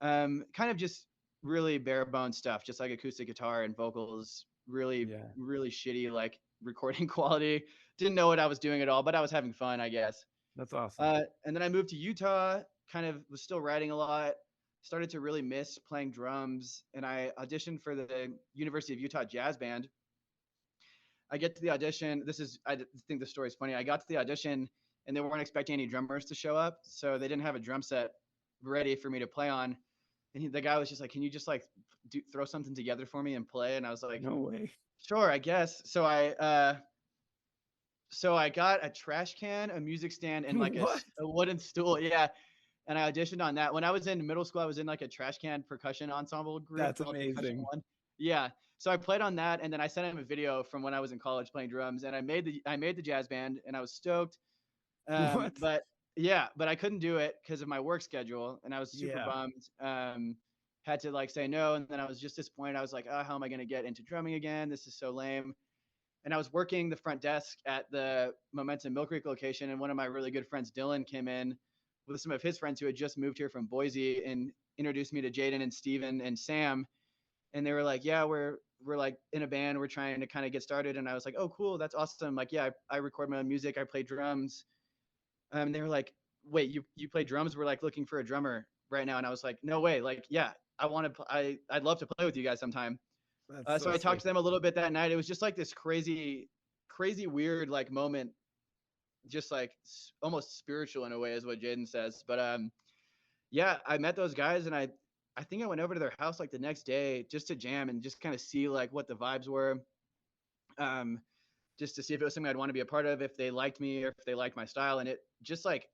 Speaker 3: Kind of just really bare bones stuff, just like acoustic guitar and vocals. Really,
Speaker 2: Yeah.
Speaker 3: really shitty like recording quality. Didn't know what I was doing at all, but I was having fun, I guess.
Speaker 2: That's awesome.
Speaker 3: And then I moved to Utah. Kind of was still writing a lot. Started to really miss playing drums, and I auditioned for the University of Utah Jazz Band. I get to the audition. I think the story is funny. I got to the audition, and they weren't expecting any drummers to show up, so they didn't have a drum set ready for me to play on. And the guy was just like, "Can you just like throw something together for me and play?" And I was like,
Speaker 2: No way.
Speaker 3: "Sure, I guess." So I got a trash can, a music stand, and like a,
Speaker 2: What?
Speaker 3: a wooden stool. Yeah. And I auditioned on that. When I was in middle school, I was in like a trash can percussion ensemble group
Speaker 2: That's
Speaker 3: called Percussion
Speaker 2: amazing.
Speaker 3: One. Yeah. So I played on that, and then I sent him a video from when I was in college playing drums, and I made the jazz band, and I was stoked.
Speaker 2: What?
Speaker 3: But yeah, but I couldn't do it because of my work schedule, and I was super
Speaker 2: Yeah.
Speaker 3: bummed. Had to like say no, and then I was just disappointed. I was like, oh, how am I going to get into drumming again? This is so lame. And I was working the front desk at the Momentum Mill Creek location, and one of my really good friends, Dylan, came in with some of his friends who had just moved here from Boise and introduced me to Jaden and Steven and Sam. And they were like, yeah, we're like in a band, we're trying to kind of get started. And I was like, oh, cool, that's awesome. Like, yeah, I record my own music, I play drums. And they were like, wait, you play drums? We're like looking for a drummer right now. And I was like, no way. Like, yeah, I'd love to play with you guys sometime.
Speaker 2: That's
Speaker 3: So
Speaker 2: so
Speaker 3: I talked
Speaker 2: sick.
Speaker 3: to them a little bit that night. It was just like this crazy, crazy weird like moment, just like almost spiritual in a way, is what Jaden says. But yeah, I met those guys, and I think I went over to their house like the next day just to jam and just kind of see like what the vibes were. Um, just to see if it was something I'd want to be a part of, if they liked me or if they liked my style. And it just like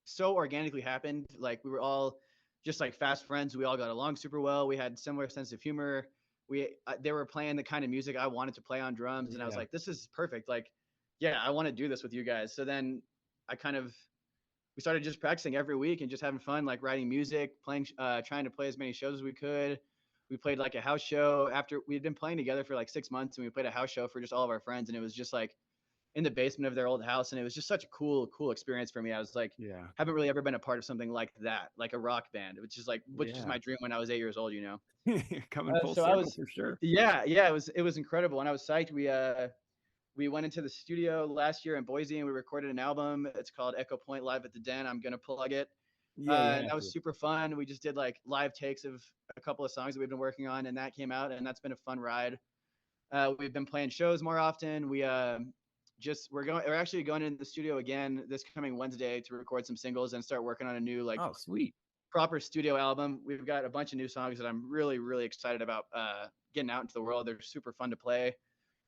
Speaker 3: so organically happened. Like we were all just like fast friends. We all got along super well. We had similar sense of humor. they were playing the kind of music I wanted to play on drums, and I was
Speaker 2: Yeah.
Speaker 3: like, this is perfect. Like, yeah, I want to do this with you guys. So then I kind of we started just practicing every week and just having fun, like writing music, playing, trying to play as many shows as we could. We played like a house show after we'd been playing together for like 6 months, and we played a house show for just all of our friends, and it was just like in the basement of their old house, and it was just such a cool experience for me. I was like,
Speaker 2: Yeah.
Speaker 3: haven't really ever been a part of something like that, like a rock band, which is my dream when I was 8 years old, you know.
Speaker 2: Coming full
Speaker 3: So I
Speaker 2: circle
Speaker 3: was,
Speaker 2: for sure.
Speaker 3: yeah, it was incredible, and I was psyched. We went into the studio last year in Boise and we recorded an album. It's called Echo Point Live at the Den. I'm gonna plug it.
Speaker 2: Yeah, you
Speaker 3: And
Speaker 2: have
Speaker 3: that
Speaker 2: to.
Speaker 3: was super fun. We just did like live takes of a couple of songs that we've been working on, and that came out, and that's been a fun ride. We've been playing shows more often. We're actually going into the studio again this coming Wednesday to record some singles and start working on a new like
Speaker 2: Oh, sweet.
Speaker 3: proper studio album. We've got a bunch of new songs that I'm really excited about getting out into the world. They're super fun to play.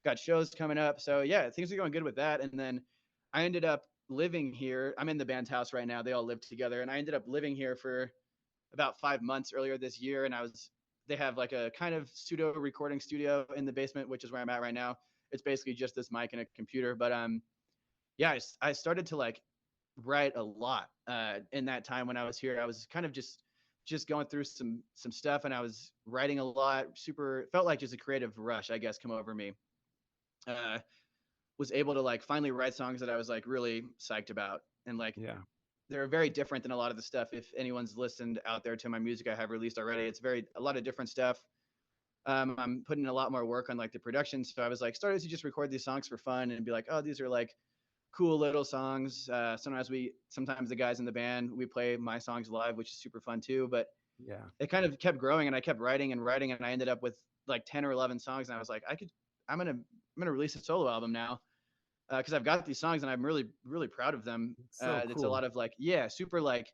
Speaker 3: Got shows coming up. So yeah, things are going good with that. And then I ended up living here. I'm in the band's house right now. They all live together. And I ended up living here for about 5 months earlier this year. And they have like a kind of pseudo recording studio in the basement, which is where I'm at right now. It's basically just this mic and a computer. But yeah, I started to like write a lot in that time when I was here. I was kind of just going through some stuff, and I was writing a lot. Felt like just a creative rush, I guess, come over me. Was able to like finally write songs that I was like really psyched about, and like
Speaker 2: Yeah.
Speaker 3: they're very different than a lot of the stuff. If anyone's listened out there to my music I have released already, it's a lot of different stuff. I'm putting a lot more work on like the production, so I was like started to just record these songs for fun and be like, oh, these are like cool little songs. Sometimes the guys in the band, we play my songs live, which is super fun too. But
Speaker 2: Yeah.
Speaker 3: it kind of kept growing, and I kept writing and writing, and I ended up with like 10 or 11 songs, and I was like, I'm gonna release a solo album now, because I've got these songs and I'm really proud of them.
Speaker 2: It's so
Speaker 3: It's a
Speaker 2: cool.
Speaker 3: lot of like, yeah, super like,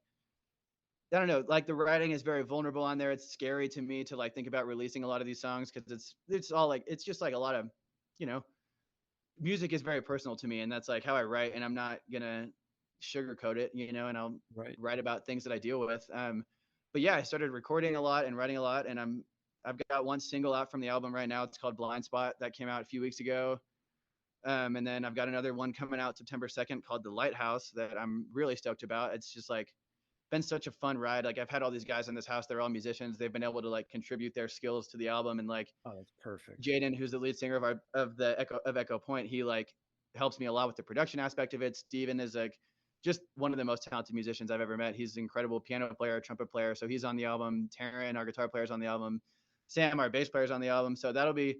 Speaker 3: I don't know, like the writing is very vulnerable on there. It's scary to me to like think about releasing a lot of these songs because it's all like it's just like a lot of, you know, music is very personal to me, and that's like how I write, and I'm not gonna sugarcoat it, you know, and I'll
Speaker 2: Right.
Speaker 3: write about things that I deal with. But yeah, I started recording a lot and writing a lot, and I've got one single out from the album right now. It's called Blind Spot, that came out a few weeks ago. And then I've got another one coming out September 2nd called The Lighthouse that I'm really stoked about. It's just like been such a fun ride. Like I've had all these guys in this house, they're all musicians. They've been able to like contribute their skills to the album, and like
Speaker 2: Oh, that's perfect.
Speaker 3: Jaden, who's the lead singer of Echo Point, he like helps me a lot with the production aspect of it. Steven is like just one of the most talented musicians I've ever met. He's an incredible piano player, trumpet player. So he's on the album. Taryn, our guitar player's on the album. Sam, our bass player's on the album. So that'll be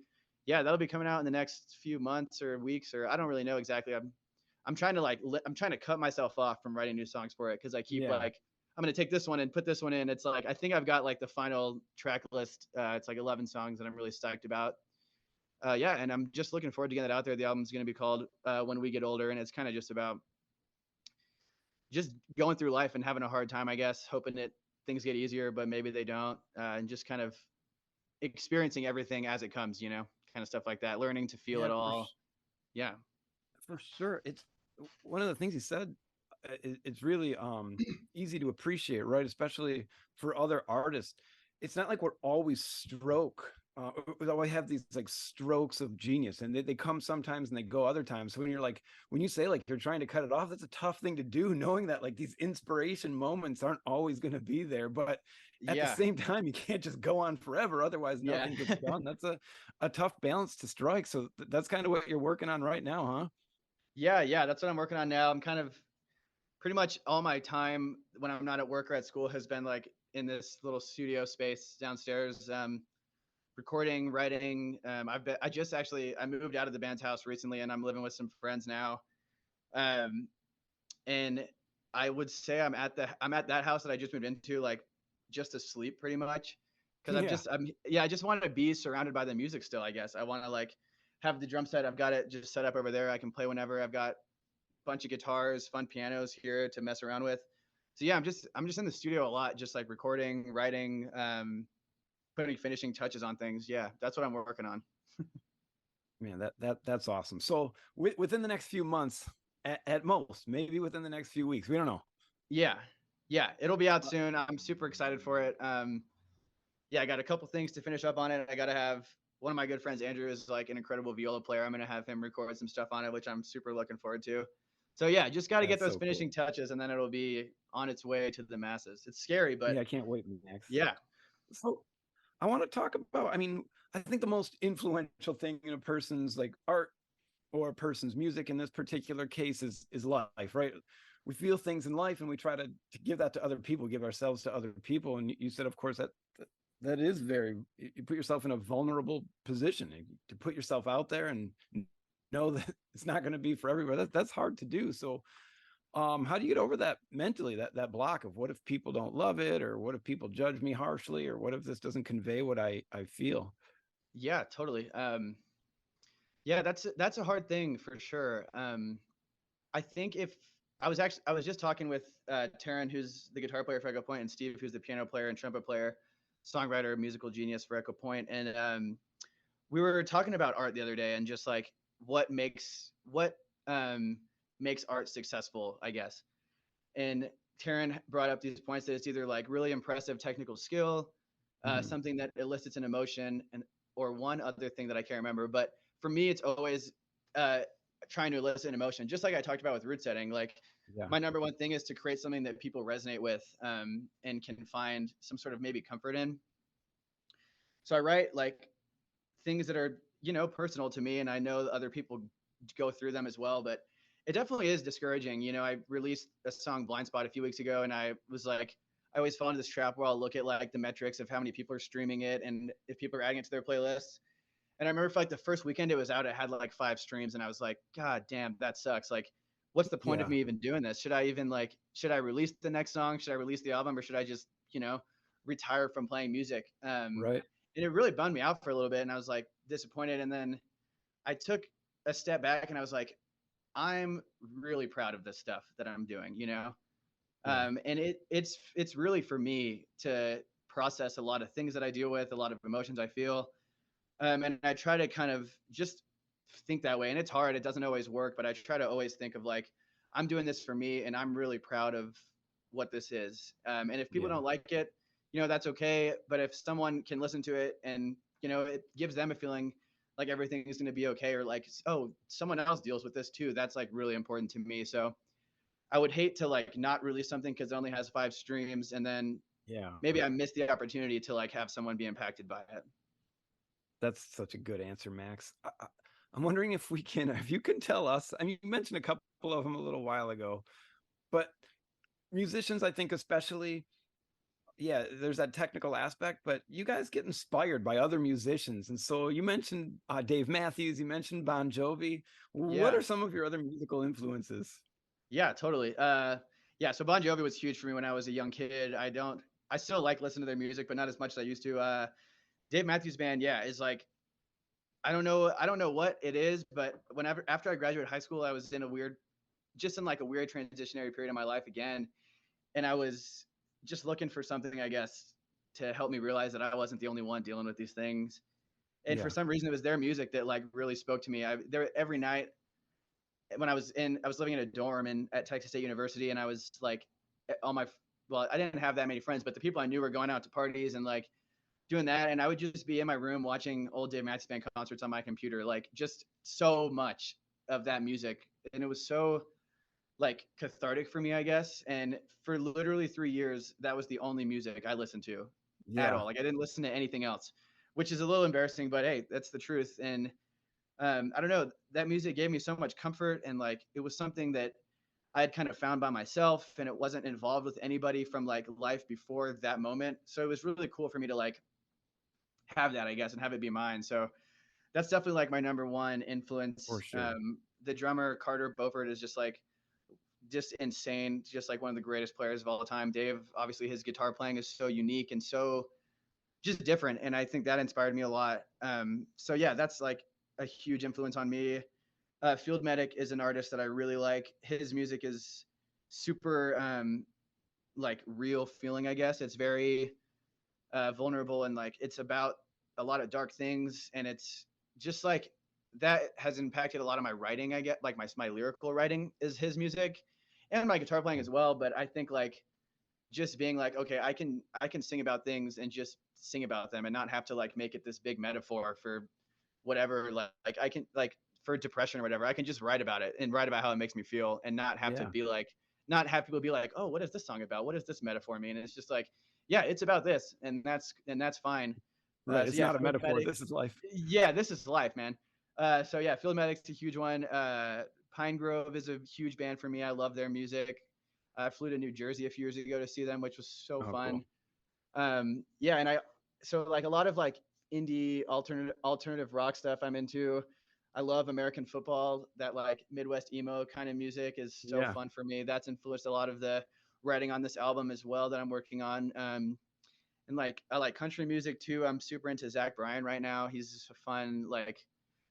Speaker 3: coming out in the next few months or weeks, or I don't really know exactly. I'm trying to I'm trying to cut myself off from writing new songs for it, because I keep like I'm gonna take this one and put this one in. It's like I think I've got like the final track list. It's like 11 songs that I'm really psyched about. Yeah, and I'm just looking forward to getting that out there. The album's gonna be called When We Get Older, and it's kind of just about just going through life and having a hard time, I guess, hoping that things get easier, but maybe they don't, and just kind of experiencing everything as it comes, you know, kind of stuff like that, learning to feel it all. Yeah,
Speaker 2: for sure. It's one of the things he said. It's really easy to appreciate, right? Especially for other artists. It's not like we're always we always have these like strokes of genius, and they come sometimes and they go other times. So when you say like you're trying to cut it off, that's a tough thing to do, knowing that like these inspiration moments aren't always going to be there. But at the same time, you can't just go on forever, otherwise nothing gets done. That's a tough balance to strike. So that's kind of what you're working on right now, huh?
Speaker 3: Yeah, that's what I'm working on now. I'm kind of pretty much all my time when I'm not at work or at school has been like in this little studio space downstairs, recording, writing. I moved out of the band's house recently, and I'm living with some friends now. And I would say I'm at that house that I just moved into, like just asleep pretty much. Cause I just want to be surrounded by the music still, I guess. I want to like have the drum set. I've got it just set up over there. I can play whenever. I've got a bunch of guitars, fun pianos here to mess around with. So yeah, I'm just in the studio a lot, just like recording, writing, putting finishing touches on things. Yeah, that's what I'm working on.
Speaker 2: Man, that's awesome. So within the next few months, at most, maybe within the next few weeks, we don't know.
Speaker 3: Yeah, it'll be out soon. I'm super excited for it. yeah, I got a couple things to finish up on it. I got to have one of my good friends, Andrew, is like an incredible viola player. I'm going to have him record some stuff on it, which I'm super looking forward to. So yeah, just got to get
Speaker 2: That's
Speaker 3: those
Speaker 2: so cool.
Speaker 3: finishing touches, and then it'll be on its way to the masses. It's scary, but
Speaker 2: Yeah, I can't wait, Max.
Speaker 3: yeah,
Speaker 2: So I want to talk about, I mean, I think the most influential thing in a person's like art or a person's music in this particular case is life, right? We feel things in life and we try to give that to other people, give ourselves to other people. And you said, of course, that is very, you put yourself in a vulnerable position to put yourself out there and know that it's not going to be for everybody. That's hard to do. So how do you get over that mentally, that block of what if people don't love it, or what if people judge me harshly, or what if this doesn't convey what I feel?
Speaker 3: yeah, totally. Yeah, that's a hard thing for sure. I think if I was just talking with Taryn, who's the guitar player for Echo Point, and Steve, who's the piano player and trumpet player, songwriter, musical genius for Echo Point, and we were talking about art the other day and just like what um, makes art successful, I guess. And Taryn brought up these points that it's either like really impressive technical skill,
Speaker 2: Mhm.
Speaker 3: something that elicits an emotion, and or one other thing that I can't remember. But for me, it's always uh, trying to elicit an emotion. Just like I talked about with root setting, like
Speaker 2: Yeah.
Speaker 3: my number one thing is to create something that people resonate with and can find some sort of maybe comfort in. So I write like things that are, you know, personal to me, and I know other people go through them as well, but it definitely is discouraging. You know, I released a song Blind Spot a few weeks ago, and I was like, I always fall into this trap where I'll look at like the metrics of how many people are streaming it and if people are adding it to their playlists. And I remember for like the first weekend it was out, it had like 5 streams, and I was like, God damn, that sucks. Like, what's the point of
Speaker 2: Yeah.
Speaker 3: me even doing this? Should I even like, should I release the next song? Should I release the album, or should I just, you know, retire from playing music?
Speaker 2: Right.
Speaker 3: And it really bummed me out for a little bit, and I was like disappointed. And then I took a step back and I was like, I'm really proud of this stuff that I'm doing, you know?
Speaker 2: Yeah.
Speaker 3: And it's really for me to process a lot of things that I deal with, a lot of emotions I feel. And I try to kind of just think that way. And it's hard. It doesn't always work, but I try to always think of like, I'm doing this for me and I'm really proud of what this is. And if people
Speaker 2: Yeah.
Speaker 3: don't like it, you know, that's okay. But if someone can listen to it and, you know, it gives them a feeling like everything is going to be okay, or like, oh, someone else deals with this too, that's like really important to me. So I would hate to like not release something because it only has 5 streams, and then
Speaker 2: Yeah.
Speaker 3: maybe I missed the opportunity to like have someone be impacted by it.
Speaker 2: That's such a good answer, Max. I'm wondering if we can, if you can tell us. I mean, you mentioned a couple of them a little while ago, but musicians, I think, especially, yeah, there's that technical aspect, but you guys get inspired by other musicians. And so you mentioned Dave Matthews, you mentioned Bon Jovi. What
Speaker 3: Yeah.
Speaker 2: are some of your other musical influences?
Speaker 3: Yeah, totally. Yeah, so Bon Jovi was huge for me when I was a young kid. I still like listening to their music, but not as much as I used to. Dave Matthews Band, yeah, is like, I don't know what it is, but whenever, after I graduated high school, I was in a weird, just in like a weird transitionary period of my life again. And I was just looking for something, I guess, to help me realize that I wasn't the only one dealing with these things. And for
Speaker 2: Yeah.
Speaker 3: some reason, it was their music that like really spoke to me. There every night when I was living in a dorm at Texas State University, and I was like, all my, well, I didn't have that many friends, but the people I knew were going out to parties and like doing that, and I would just be in my room watching old Dave Matthews Band concerts on my computer, like just so much of that music, and it was so like cathartic for me, I guess. And for literally 3 years, that was the only music I listened to at
Speaker 2: Yeah.
Speaker 3: all. Like I didn't listen to anything else, which is a little embarrassing, but hey, that's the truth. And I don't know, that music gave me so much comfort, and like it was something that I had kind of found by myself, and it wasn't involved with anybody from like life before that moment. So it was really cool for me to like have that, I guess, and have it be mine. So that's definitely like my number one
Speaker 2: For
Speaker 3: influence.
Speaker 2: sure.
Speaker 3: The drummer Carter Beauford is just like just insane, just like one of the greatest players of all time. Dave, obviously, his guitar playing is so unique and so just different, and I think that inspired me a lot. So yeah, that's like a huge influence on me. Field Medic is an artist that I really like. His music is super like real feeling, I guess. It's very vulnerable, and like it's about a lot of dark things, and it's just like that has impacted a lot of my writing. I get like my lyrical writing is his music, and my guitar playing as well. But I think like just being like, okay, I can sing about things and just sing about them and not have to like make it this big metaphor for whatever. Like I can like for depression or whatever, I can just write about it and write about how it makes me feel and not have to
Speaker 2: Yeah.
Speaker 3: be like, not have people be like, oh, what is this song about? What does this metaphor mean? And it's just like, yeah, it's about this, and that's fine.
Speaker 2: Right.
Speaker 3: So
Speaker 2: It's
Speaker 3: yeah,
Speaker 2: not a
Speaker 3: Field
Speaker 2: metaphor.
Speaker 3: Medics.
Speaker 2: This is life.
Speaker 3: Yeah, this is life, man. So yeah, Field Medics a huge one. Pine Grove is a huge band for me. I love their music. I flew to New Jersey a few years ago to see them, which was so
Speaker 2: Oh,
Speaker 3: fun.
Speaker 2: cool.
Speaker 3: Yeah, and I so like a lot of like indie alternative rock stuff I'm into. I love American football. That like Midwest emo kind of music is so
Speaker 2: Yeah.
Speaker 3: fun for me. That's influenced a lot of the writing on this album as well that I'm working on. And like I like country music too. I'm super into Zach Bryan right now. He's just a fun like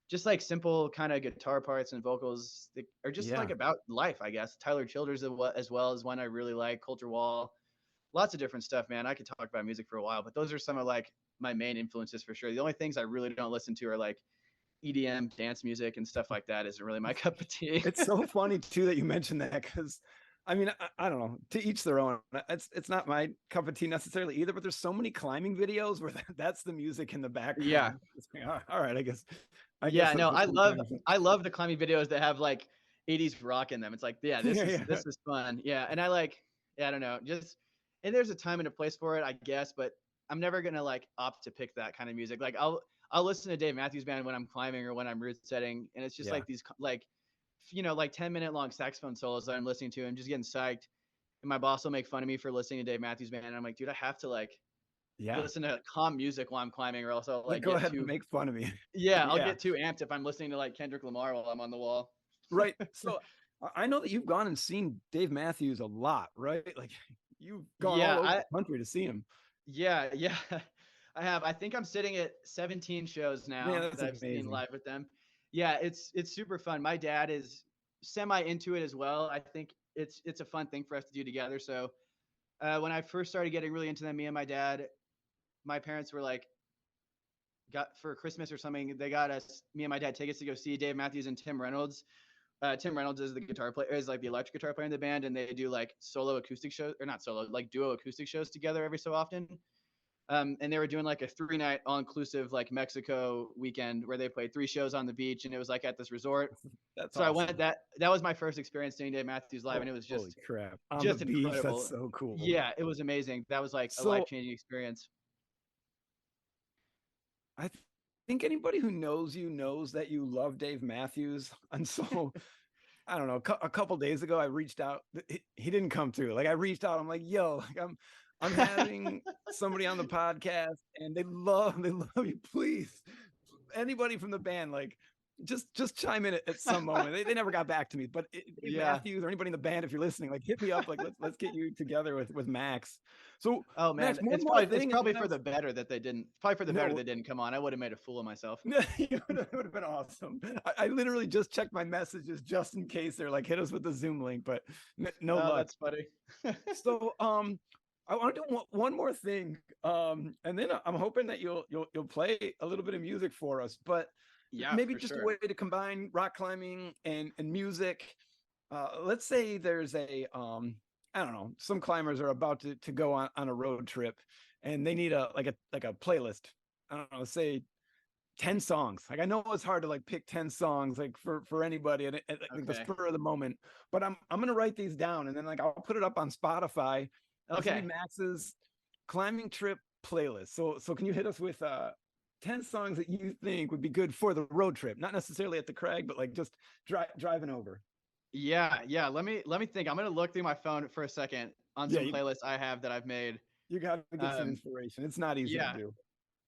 Speaker 3: just like simple kind of guitar parts and vocals that are just
Speaker 2: Yeah.
Speaker 3: like about life, I guess. Tyler Childers as well as one I really like. Culture Wall, lots of different stuff, man. I could talk about music for a while, but those are some of like my main influences for sure. The only things I really don't listen to are like EDM, dance music, and stuff like that. Isn't really my cup of tea.
Speaker 2: It's so funny too that you mentioned that, because I mean, I don't know, to each their own. It's not my cup of tea necessarily either, but there's so many climbing videos where that's the music in the
Speaker 3: Yeah,
Speaker 2: background. It's like, all right, I guess
Speaker 3: yeah.
Speaker 2: that's
Speaker 3: No,
Speaker 2: what sometimes.
Speaker 3: I love the climbing videos that have like 80s rock in them. It's like, yeah,
Speaker 2: Yeah, yeah.
Speaker 3: this is fun. Yeah, and I like, yeah, I don't know, just and there's a time and a place for it, I guess, but I'm never gonna like opt to pick that kind of music. Like I'll listen to Dave Matthews Band when I'm climbing or when I'm route setting, and it's just
Speaker 2: Yeah.
Speaker 3: like these like like 10-minute long saxophone solos that I'm listening to. I'm just getting psyched. And my boss will make fun of me for listening to Dave Matthews Band. And I'm like, dude, I have to like
Speaker 2: Yeah.
Speaker 3: listen to calm music while I'm climbing, or else I'll
Speaker 2: Like,
Speaker 3: like
Speaker 2: go
Speaker 3: get
Speaker 2: ahead and
Speaker 3: too
Speaker 2: make fun of me.
Speaker 3: yeah, I'll
Speaker 2: Yeah.
Speaker 3: get too amped if I'm listening to like Kendrick Lamar while I'm on the wall.
Speaker 2: Right. So I know that you've gone and seen Dave Matthews a lot, right? Like, you've gone all
Speaker 3: Yeah,
Speaker 2: over the country to see him.
Speaker 3: yeah. I have. I think I'm sitting at 17 shows
Speaker 2: Man,
Speaker 3: now
Speaker 2: that's
Speaker 3: that I've seen
Speaker 2: amazing.
Speaker 3: live with them. Yeah, it's super fun. My dad is semi into it as well. I think it's a fun thing for us to do together. So when I first started getting really into them, me and my dad, my parents were like, got for Christmas or something, they got us, me and my dad, tickets to go see Dave Matthews and Tim Reynolds. Tim Reynolds is the guitar player, is like the electric guitar player in the band, and they do like solo acoustic shows, or not solo, like duo acoustic shows together every so often. And they were doing like a 3-night all-inclusive like Mexico weekend where they played 3 shows on the beach, and it was like at this resort.
Speaker 2: That's
Speaker 3: So I
Speaker 2: awesome.
Speaker 3: went that was my first experience seeing Dave Matthews live, and it was
Speaker 2: Holy
Speaker 3: just
Speaker 2: crap. On the beach,
Speaker 3: incredible.
Speaker 2: that's so cool.
Speaker 3: Yeah, it was amazing. That was like a
Speaker 2: So
Speaker 3: life-changing experience.
Speaker 2: I think anybody who knows you knows that you love Dave Matthews. And so I don't know, a couple days ago I reached out. He didn't come through. Like, I reached out, I'm like, yo, like I'm having somebody on the podcast and they love you. Please, anybody from the band, like, just chime in at some moment. They never got back to me, but Dave
Speaker 3: Yeah.
Speaker 2: Matthews or anybody in the band, if you're listening, like, hit me up. Like, let's get you together with Max. So
Speaker 3: Oh
Speaker 2: Max,
Speaker 3: man,
Speaker 2: one
Speaker 3: it's
Speaker 2: more
Speaker 3: probably
Speaker 2: thing.
Speaker 3: for the better that they didn't. Probably for the better
Speaker 2: No,
Speaker 3: they didn't come on. I would have made a fool of myself.
Speaker 2: it would have been awesome. I literally just checked my messages just in case they're like, hit us with the Zoom link, but no
Speaker 3: Oh,
Speaker 2: luck.
Speaker 3: that's funny.
Speaker 2: So I want to do one more thing, and then I'm hoping that you'll play a little bit of music for us, but
Speaker 3: Yeah,
Speaker 2: maybe
Speaker 3: for
Speaker 2: just a
Speaker 3: sure.
Speaker 2: way to combine rock climbing and music. Let's say there's a I don't know, some climbers are about to go on a road trip and they need a playlist. I don't know, say 10 songs. Like, I know it's hard to like pick 10 songs like for anybody at like the
Speaker 3: Okay.
Speaker 2: spur of the moment, but I'm gonna write these down and then like I'll put it up on Spotify. This will be
Speaker 3: Okay.
Speaker 2: Max's climbing trip playlist. So can you hit us with 10 songs that you think would be good for the road trip? Not necessarily at the crag, but like just driving over.
Speaker 3: Yeah. Let me think. I'm gonna look through my phone for a second on
Speaker 2: Yeah,
Speaker 3: some playlists I have that I've made.
Speaker 2: you got to get some
Speaker 3: Um,
Speaker 2: inspiration. It's not easy to
Speaker 3: yeah,
Speaker 2: do.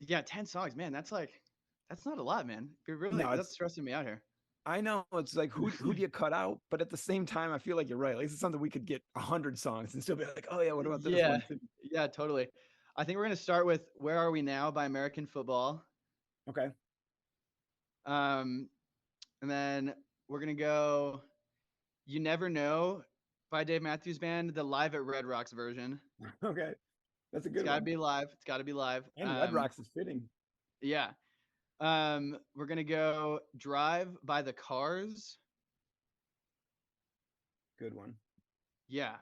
Speaker 3: yeah. 10 songs, man. That's not a lot, man. You're really
Speaker 2: No,
Speaker 3: that's
Speaker 2: it's
Speaker 3: stressing me out here.
Speaker 2: I know it's like who do you cut out? But at the same time, I feel like you're right. Like, this is something we could get 100 songs and still be like, oh yeah, what about this
Speaker 3: Yeah,
Speaker 2: one too?
Speaker 3: yeah, totally. I think we're gonna start with "Where Are We Now" by American Football.
Speaker 2: Okay.
Speaker 3: Um, and then we're gonna go "You Never Know" by Dave Matthews Band, the live at Red Rocks version.
Speaker 2: Okay. That's a
Speaker 3: It's
Speaker 2: good
Speaker 3: gotta
Speaker 2: one.
Speaker 3: be live. It's gotta be live.
Speaker 2: And Red Rocks is fitting.
Speaker 3: Yeah. We're gonna go "Drive" by the Cars.
Speaker 2: Good one.
Speaker 3: Yeah.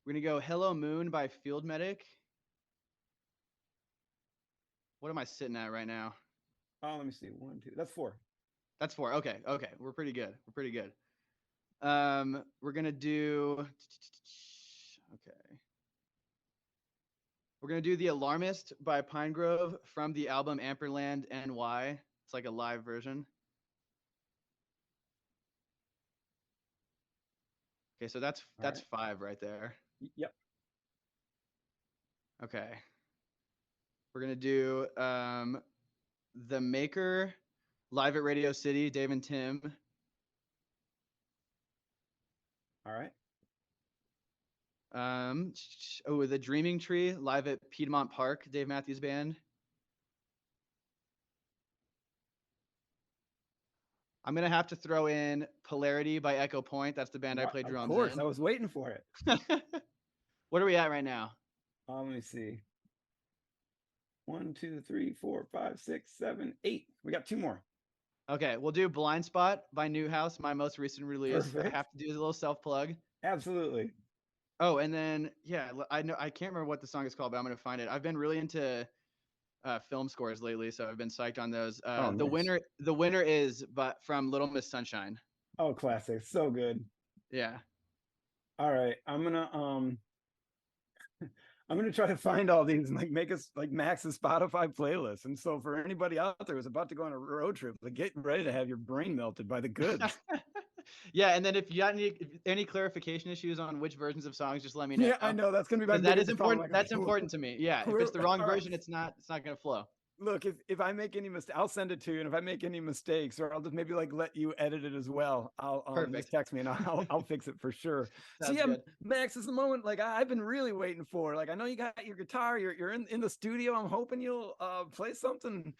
Speaker 3: We're gonna go "Hello Moon" by Field Medic. What am I sitting at right now?
Speaker 2: Oh, let me see. 1, 2. That's 4.
Speaker 3: That's 4. Okay. We're pretty good. We're gonna do. Okay. We're gonna do "The Alarmist" by Pinegrove from the album Amperland NY. It's like a live version. Okay, so that's
Speaker 2: right.
Speaker 3: 5 right there.
Speaker 2: Yep.
Speaker 3: Okay. We're gonna do "The Maker" live at Radio City, Dave and Tim.
Speaker 2: All right.
Speaker 3: The Dreaming Tree live at Piedmont Park, Dave Matthews Band. I'm gonna have to throw in Polarity by Echo Point. That's the band I play drums in.
Speaker 2: Of course, I was waiting for it.
Speaker 3: What are we at right now?
Speaker 2: Let me see. 1, 2, 3, 4, 5, 6, 7, 8. We got 2 more.
Speaker 3: Okay, we'll do Blind Spot by Newhouse, my most recent release.
Speaker 2: Perfect.
Speaker 3: I have to do a little self plug.
Speaker 2: Absolutely.
Speaker 3: Oh, and then I can't remember what the song is called, but I'm gonna find it. I've been really into film scores lately, so I've been psyched on those.
Speaker 2: Nice.
Speaker 3: The winner is from Little Miss Sunshine.
Speaker 2: Oh, classic. So good.
Speaker 3: Yeah.
Speaker 2: All right. I'm gonna try to find all these and like make us like Max's Spotify playlist. And so for anybody out there who's about to go on a road trip, like get ready to have your brain melted by the goods.
Speaker 3: Yeah, and then if you got any clarification issues on which versions of songs, just let me know.
Speaker 2: Yeah, I know that's gonna be my
Speaker 3: that is
Speaker 2: biggest
Speaker 3: important.
Speaker 2: problem.
Speaker 3: That's important to me. Yeah, if it's the wrong version, it's not gonna flow.
Speaker 2: Look, if I make any mistake, I'll send it to you, and if I make any mistakes, or I'll just maybe like let you edit it as well. I'll just text me and I'll fix it for sure. So yeah, good. Max, is the moment like I've been really waiting for. Like I know you got your guitar, you're in the studio. I'm hoping you'll play something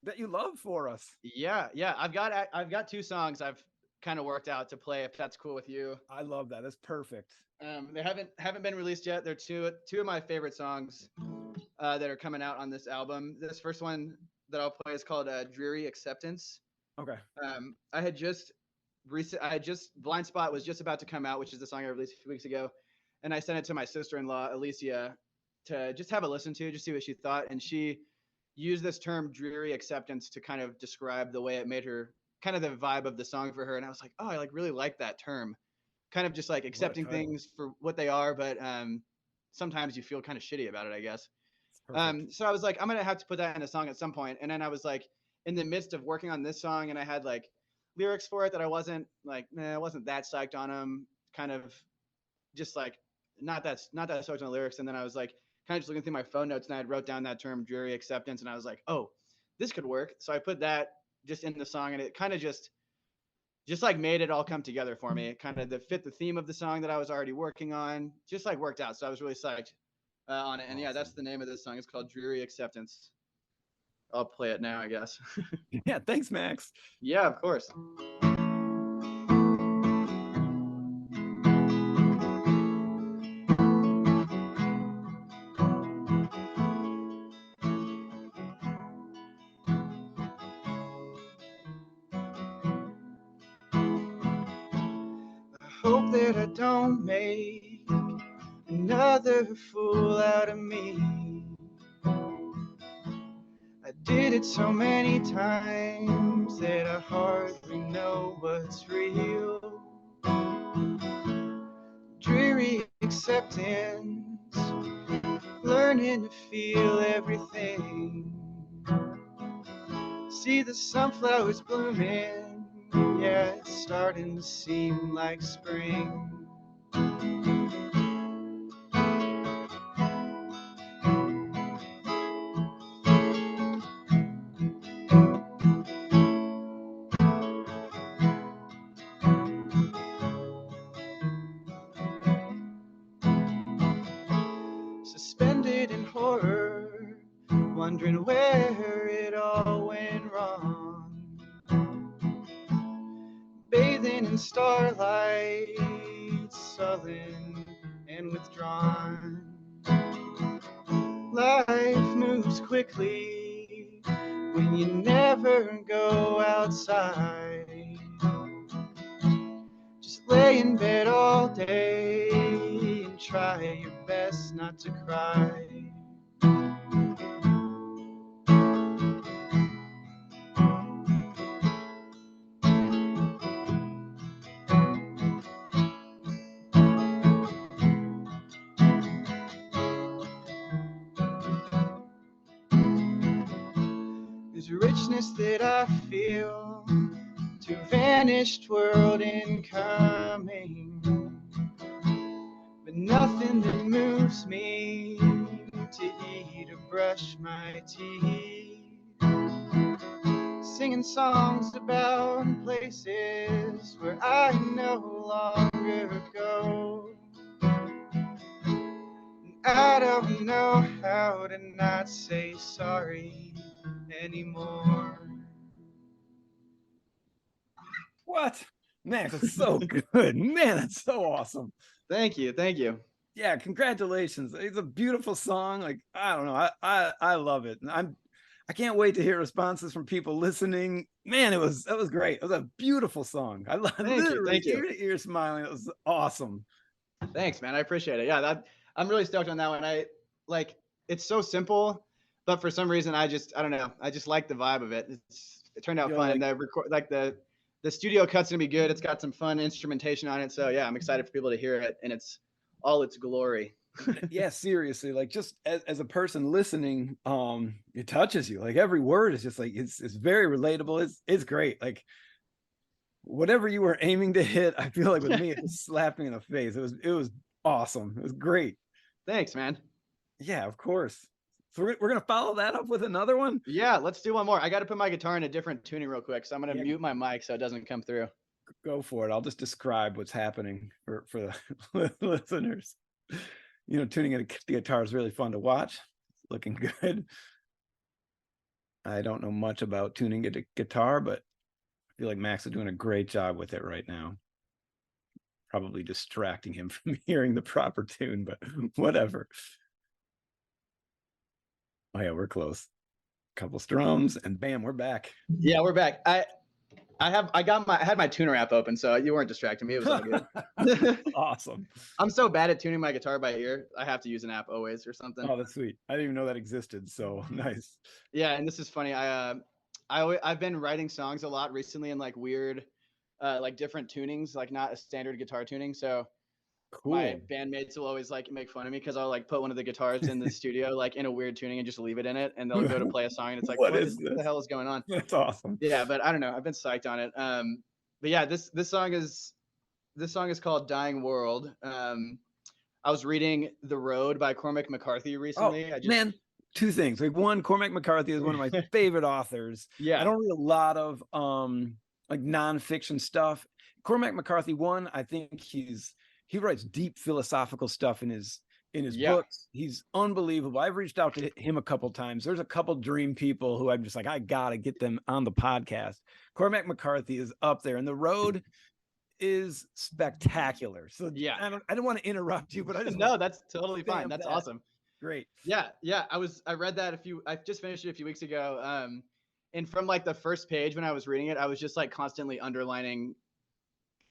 Speaker 2: that you love for us.
Speaker 3: Yeah. I've got 2 songs I've kind of worked out to play, if that's cool with you.
Speaker 2: I love that. That's perfect.
Speaker 3: They haven't been released yet. They're two of my favorite songs that are coming out on this album. This first one that I'll play is called "Dreary Acceptance."
Speaker 2: Okay.
Speaker 3: I had just Blind Spot was just about to come out, which is the song I released a few weeks ago, and I sent it to my sister-in-law Alicia to just have a listen to, just see what she thought, and she used this term "dreary acceptance" to kind of describe the way it made her, kind of the vibe of the song for her, and I was like, oh, I really like that term. Kind of just like accepting things for what they are, but sometimes you feel kind of shitty about it, I guess. So I was like, I'm gonna have to put that in a song at some point. And then I was like, in the midst of working on this song, and I had like lyrics for it that I wasn't that psyched on them. Kind of just like not that psyched on the lyrics. And then I was like, kind of just looking through my phone notes, and I had wrote down that term "dreary acceptance," and I was like, oh, this could work. So I put that just in the song, and it kind of just like made it all come together for me. It kind of fit the theme of the song that I was already working on, just like worked out. So I was really psyched on it. And yeah, that's the name of this song. It's called "Dreary Acceptance." I'll play it now, I guess.
Speaker 2: Yeah, thanks, Max.
Speaker 3: Yeah, of course. Hope that I don't make another fool out of me. I did it so many times that I hardly know what's real. Dreary acceptance, learning to feel everything. See the sunflowers blooming, yeah, it's starting to seem like spring. Suspended in horror, wondering where it all went wrong. Bathing in starlight, sullen and withdrawn. Life moves quickly when you never go outside. Just lay in bed all day and try your best not to cry. There's richness that I feel to vanished world incoming, but nothing that moves me to eat or brush my teeth. Singing songs about places where I no longer go. I don't know how to not say sorry anymore.
Speaker 2: What? Max, that's so good. Man, that's so awesome.
Speaker 3: Thank you. Thank you.
Speaker 2: Yeah, congratulations. It's a beautiful song. Like, I don't know. I love it. And I can't wait to hear responses from people listening. Man, that was great. It was a beautiful song. I literally
Speaker 3: Thank you.
Speaker 2: ear to ear smiling. It was awesome.
Speaker 3: Thanks, man. I appreciate it. Yeah, I'm really stoked on that one. It's so simple, but for some reason I don't know. I just like the vibe of it. It turned out fun, and the studio cut's gonna be good. It's got some fun instrumentation on it, so yeah, I'm excited for people to hear it in all its glory.
Speaker 2: Yeah, seriously, like just as a person listening, it touches you. Like every word is just like it's very relatable. It's great. Like whatever you were aiming to hit, I feel like with me it just slapped me in the face. It was awesome. It was great.
Speaker 3: Thanks, man.
Speaker 2: Yeah, of course. So we're gonna follow that up with another one.
Speaker 3: Yeah, let's do one more. I got to put my guitar in a different tuning real quick, so I'm gonna mute my mic so it doesn't come through.
Speaker 2: Go for it. I'll just describe what's happening for the listeners. You know, tuning in the guitar is really fun to watch. Looking good. I don't know much about tuning a guitar, but I feel like Max is doing a great job with it right now. Probably distracting him from hearing the proper tune, but whatever. Oh yeah, we're close. Couple strums and bam, we're back.
Speaker 3: Yeah, we're back. I had my tuner app open, so you weren't distracting me. It was all good.
Speaker 2: Awesome.
Speaker 3: I'm so bad at tuning my guitar by ear. I have to use an app always or something.
Speaker 2: Oh, that's sweet. I didn't even know that existed. So nice.
Speaker 3: Yeah, and this is funny. I've been writing songs a lot recently in like weird, like different tunings, like not a standard guitar tuning. So
Speaker 2: cool.
Speaker 3: My bandmates will always like make fun of me because I'll like put one of the guitars in the studio like in a weird tuning and just leave it in it, and they'll go to play a song and it's like, what the hell is going on?
Speaker 2: That's awesome.
Speaker 3: Yeah, but I don't know. I've been psyched on it. But yeah, this song is called "Dying World." I was reading "The Road" by Cormac McCarthy recently.
Speaker 2: Man, two things. Like one, Cormac McCarthy is one of my favorite authors.
Speaker 3: Yeah,
Speaker 2: I don't read a lot of like nonfiction stuff. Cormac McCarthy, one, I think he writes deep philosophical stuff in his books. He's unbelievable. I've reached out to him a couple times. There's a couple dream people who I'm just like, I gotta get them on the podcast. Cormac McCarthy is up there, and The Road is spectacular. So yeah, I don't want to interrupt you, but I just
Speaker 3: no, that's totally fine. That's awesome.
Speaker 2: Great.
Speaker 3: Yeah. I read that I just finished it a few weeks ago. And from like the first page when I was reading it, I was just like constantly underlining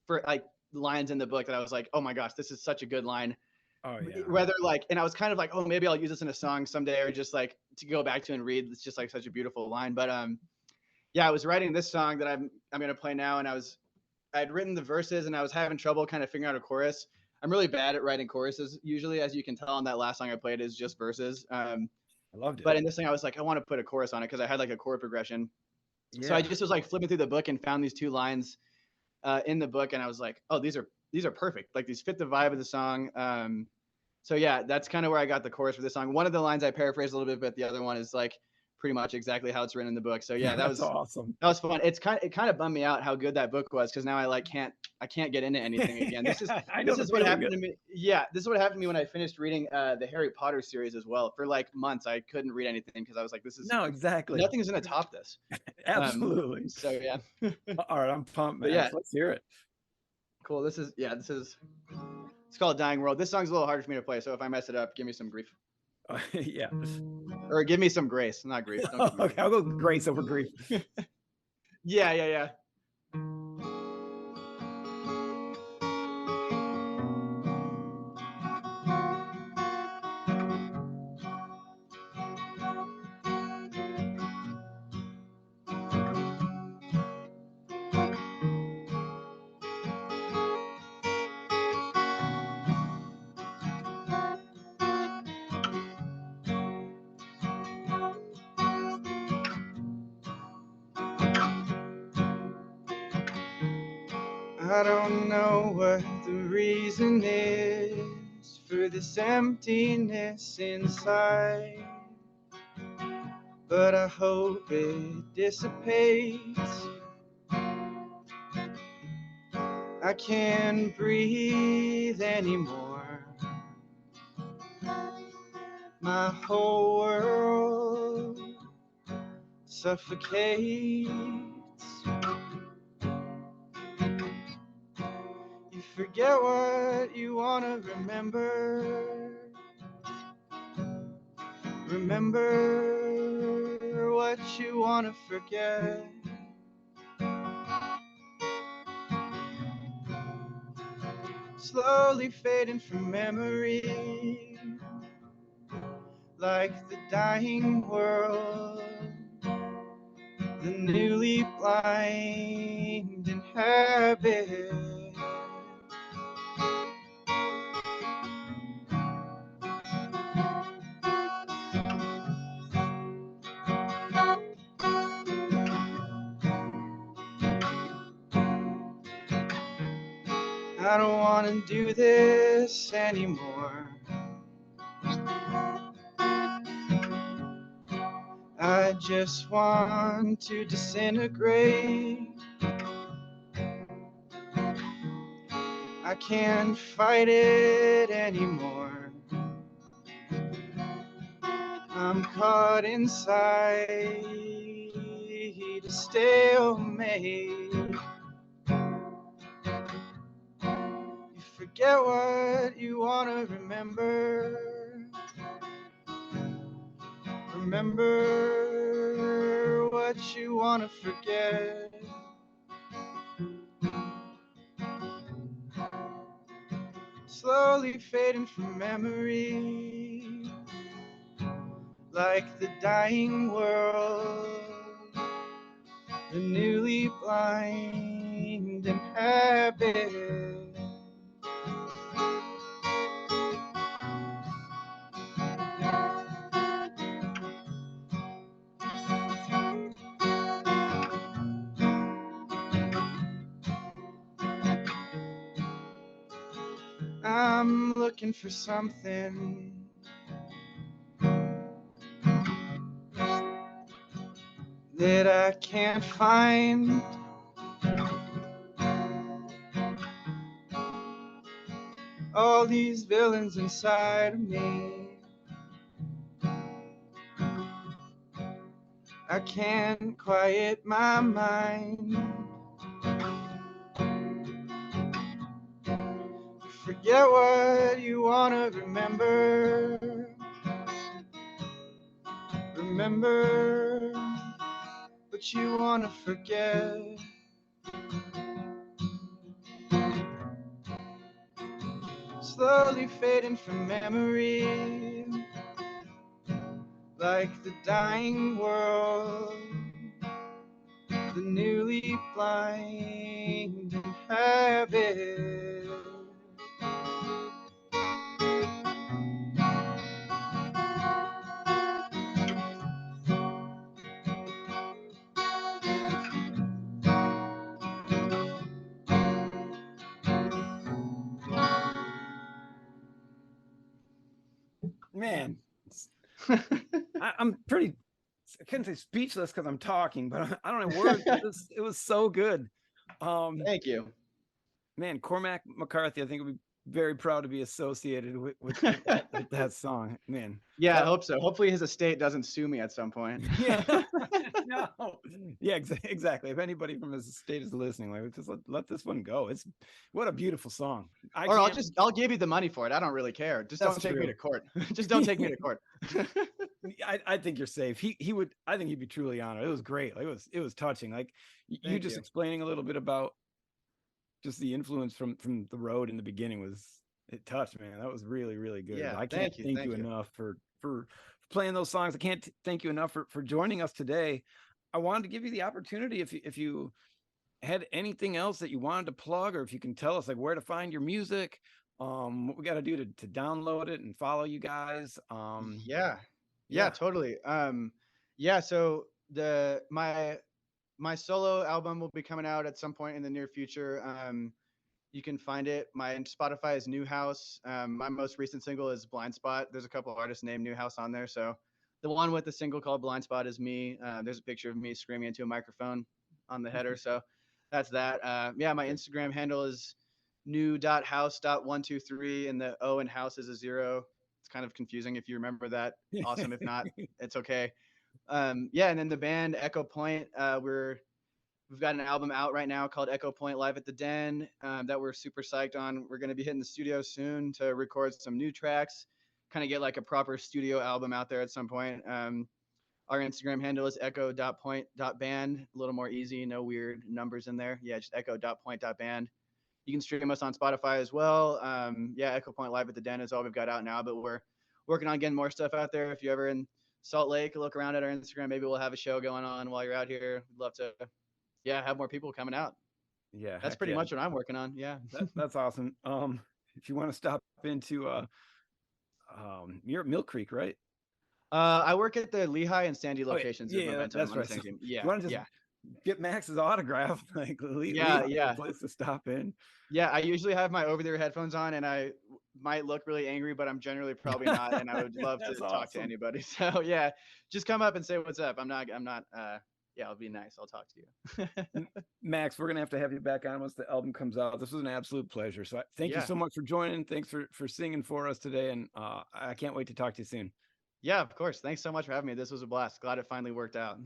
Speaker 3: for like lines in the book that I was like, oh my gosh, this is such a good line.
Speaker 2: Oh yeah.
Speaker 3: Whether like, and I was kind of like, oh, maybe I'll use this in a song someday, or just like to go back to and read. It's just like such a beautiful line. But yeah, I was writing this song that I'm gonna play now, and I'd written the verses, and I was having trouble kind of figuring out a chorus. I'm really bad at writing choruses usually, as you can tell on that last song I played is just verses. I
Speaker 2: loved it.
Speaker 3: But in this thing, I was like, I want to put a chorus on it because I had like a chord progression. Yeah. So I just was like flipping through the book and found these two lines in the book, and I was like, oh, these are perfect. Like these fit the vibe of the song. So yeah, that's kind of where I got the chorus for this song. One of the lines I paraphrased a little bit, but the other one is like pretty much exactly how it's written in the book. So yeah, that was awesome. That was fun. It kind of bummed me out how good that book was, because now I can't get into anything again. This is what happened to me. Yeah, this is what happened to me when I finished reading the Harry Potter series as well. For like months, I couldn't read anything because I was like, nothing's gonna top this.
Speaker 2: Absolutely.
Speaker 3: So yeah.
Speaker 2: All right, I'm pumped, man.
Speaker 3: Yeah.
Speaker 2: Let's hear it.
Speaker 3: Cool. This is it's called Dying World. This song's a little harder for me to play, so if I mess it up, give me some grief.
Speaker 2: Yeah.
Speaker 3: Or give me some grace, not grief.
Speaker 2: Okay, I'll go grace over grief.
Speaker 3: Yeah. I don't know what the reason is for this emptiness inside, but I hope it dissipates. I can't breathe anymore. My whole world suffocates. You forget what you want to remember. Remember what you want to forget. Slowly fading from memory, like the dying world, the newly blind inhabit. I don't want to do this anymore. I just want to disintegrate. I can't fight it anymore. I'm caught inside a stalemate. You forget what you want to remember. Remember what you want to forget. Slowly fading from memory, like the dying world, the newly blind inhabit. I'm looking for something that I can't find. All these villains inside of me, I can't quiet my mind. Forget what you want to remember. Remember what you want to forget. Slowly fading from memory, like the dying world, the newly blind inhabit.
Speaker 2: Man, I'm pretty, I can't say speechless because I'm talking, but I don't have words. It was so good.
Speaker 3: Thank you.
Speaker 2: Man, Cormac McCarthy, I think would be very proud to be associated with that song. Man.
Speaker 3: Yeah, I hope so. Hopefully his estate doesn't sue me at some point.
Speaker 2: Yeah. No. Yeah, exactly. If anybody from his estate is listening, like just let this one go. It's what a beautiful song.
Speaker 3: I'll give you the money for it. I don't really care. Just don't take me to court. Just don't take me to court.
Speaker 2: I think you're safe. He would, I think he'd be truly honored. It was great. Like it was touching. Like you just explaining a little bit about just the influence from the road in the beginning it touched, man. That was really, really good.
Speaker 3: Yeah,
Speaker 2: I can't thank you enough for playing those songs. I can't thank you enough for joining us today. I wanted to give you the opportunity if you had anything else that you wanted to plug, or if you can tell us like where to find your music, what we got to do to download it and follow you guys.
Speaker 3: Yeah, totally. So my solo album will be coming out at some point in the near future. You can find it. My Spotify is Newhouse. My most recent single is Blind Spot. There's a couple of artists named Newhouse on there. So the one with the single called Blind Spot is me. There's a picture of me screaming into a microphone on the header. So that's that. Yeah, my Instagram handle is new.house.123, and the O in house is a 0. It's kind of confusing if you remember that. Awesome. If not, it's okay. Yeah, and then the band Echo Point, we've got an album out right now called Echo Point Live at the Den that we're super psyched on. We're going to be hitting the studio soon to record some new tracks, kind of get like a proper studio album out there at some point. Our Instagram handle is echo.point.band. A little more easy, no weird numbers in there. Yeah, just echo.point.band. You can stream us on Spotify as well. Yeah, Echo Point Live at the Den is all we've got out now, but we're working on getting more stuff out there. If you're ever in Salt Lake, look around at our Instagram. Maybe we'll have a show going on while you're out here. We'd love to, have more people coming out.
Speaker 2: Yeah,
Speaker 3: That's pretty much what I'm working on. Yeah,
Speaker 2: that's awesome. If you want to stop into you're at Mill Creek, right?
Speaker 3: I work at the Lehigh and Sandy locations.
Speaker 2: Yeah, that's right. So
Speaker 3: yeah,
Speaker 2: you want to just get Max's autograph? Like,
Speaker 3: yeah.
Speaker 2: Place to stop in.
Speaker 3: Yeah, I usually have my over-the-ear headphones on, and I might look really angry, but I'm generally probably not, and I would love to talk to anybody. So yeah, just come up and say what's up. I'm not. Yeah, I'll be nice. I'll talk to you.
Speaker 2: Max, we're gonna have you back on once the album comes out. This was an absolute pleasure. So thank you so much for joining. Thanks for singing for us today, and I can't wait to talk to you soon.
Speaker 3: Yeah, of course. Thanks so much for having me. This was a blast. Glad it finally worked out.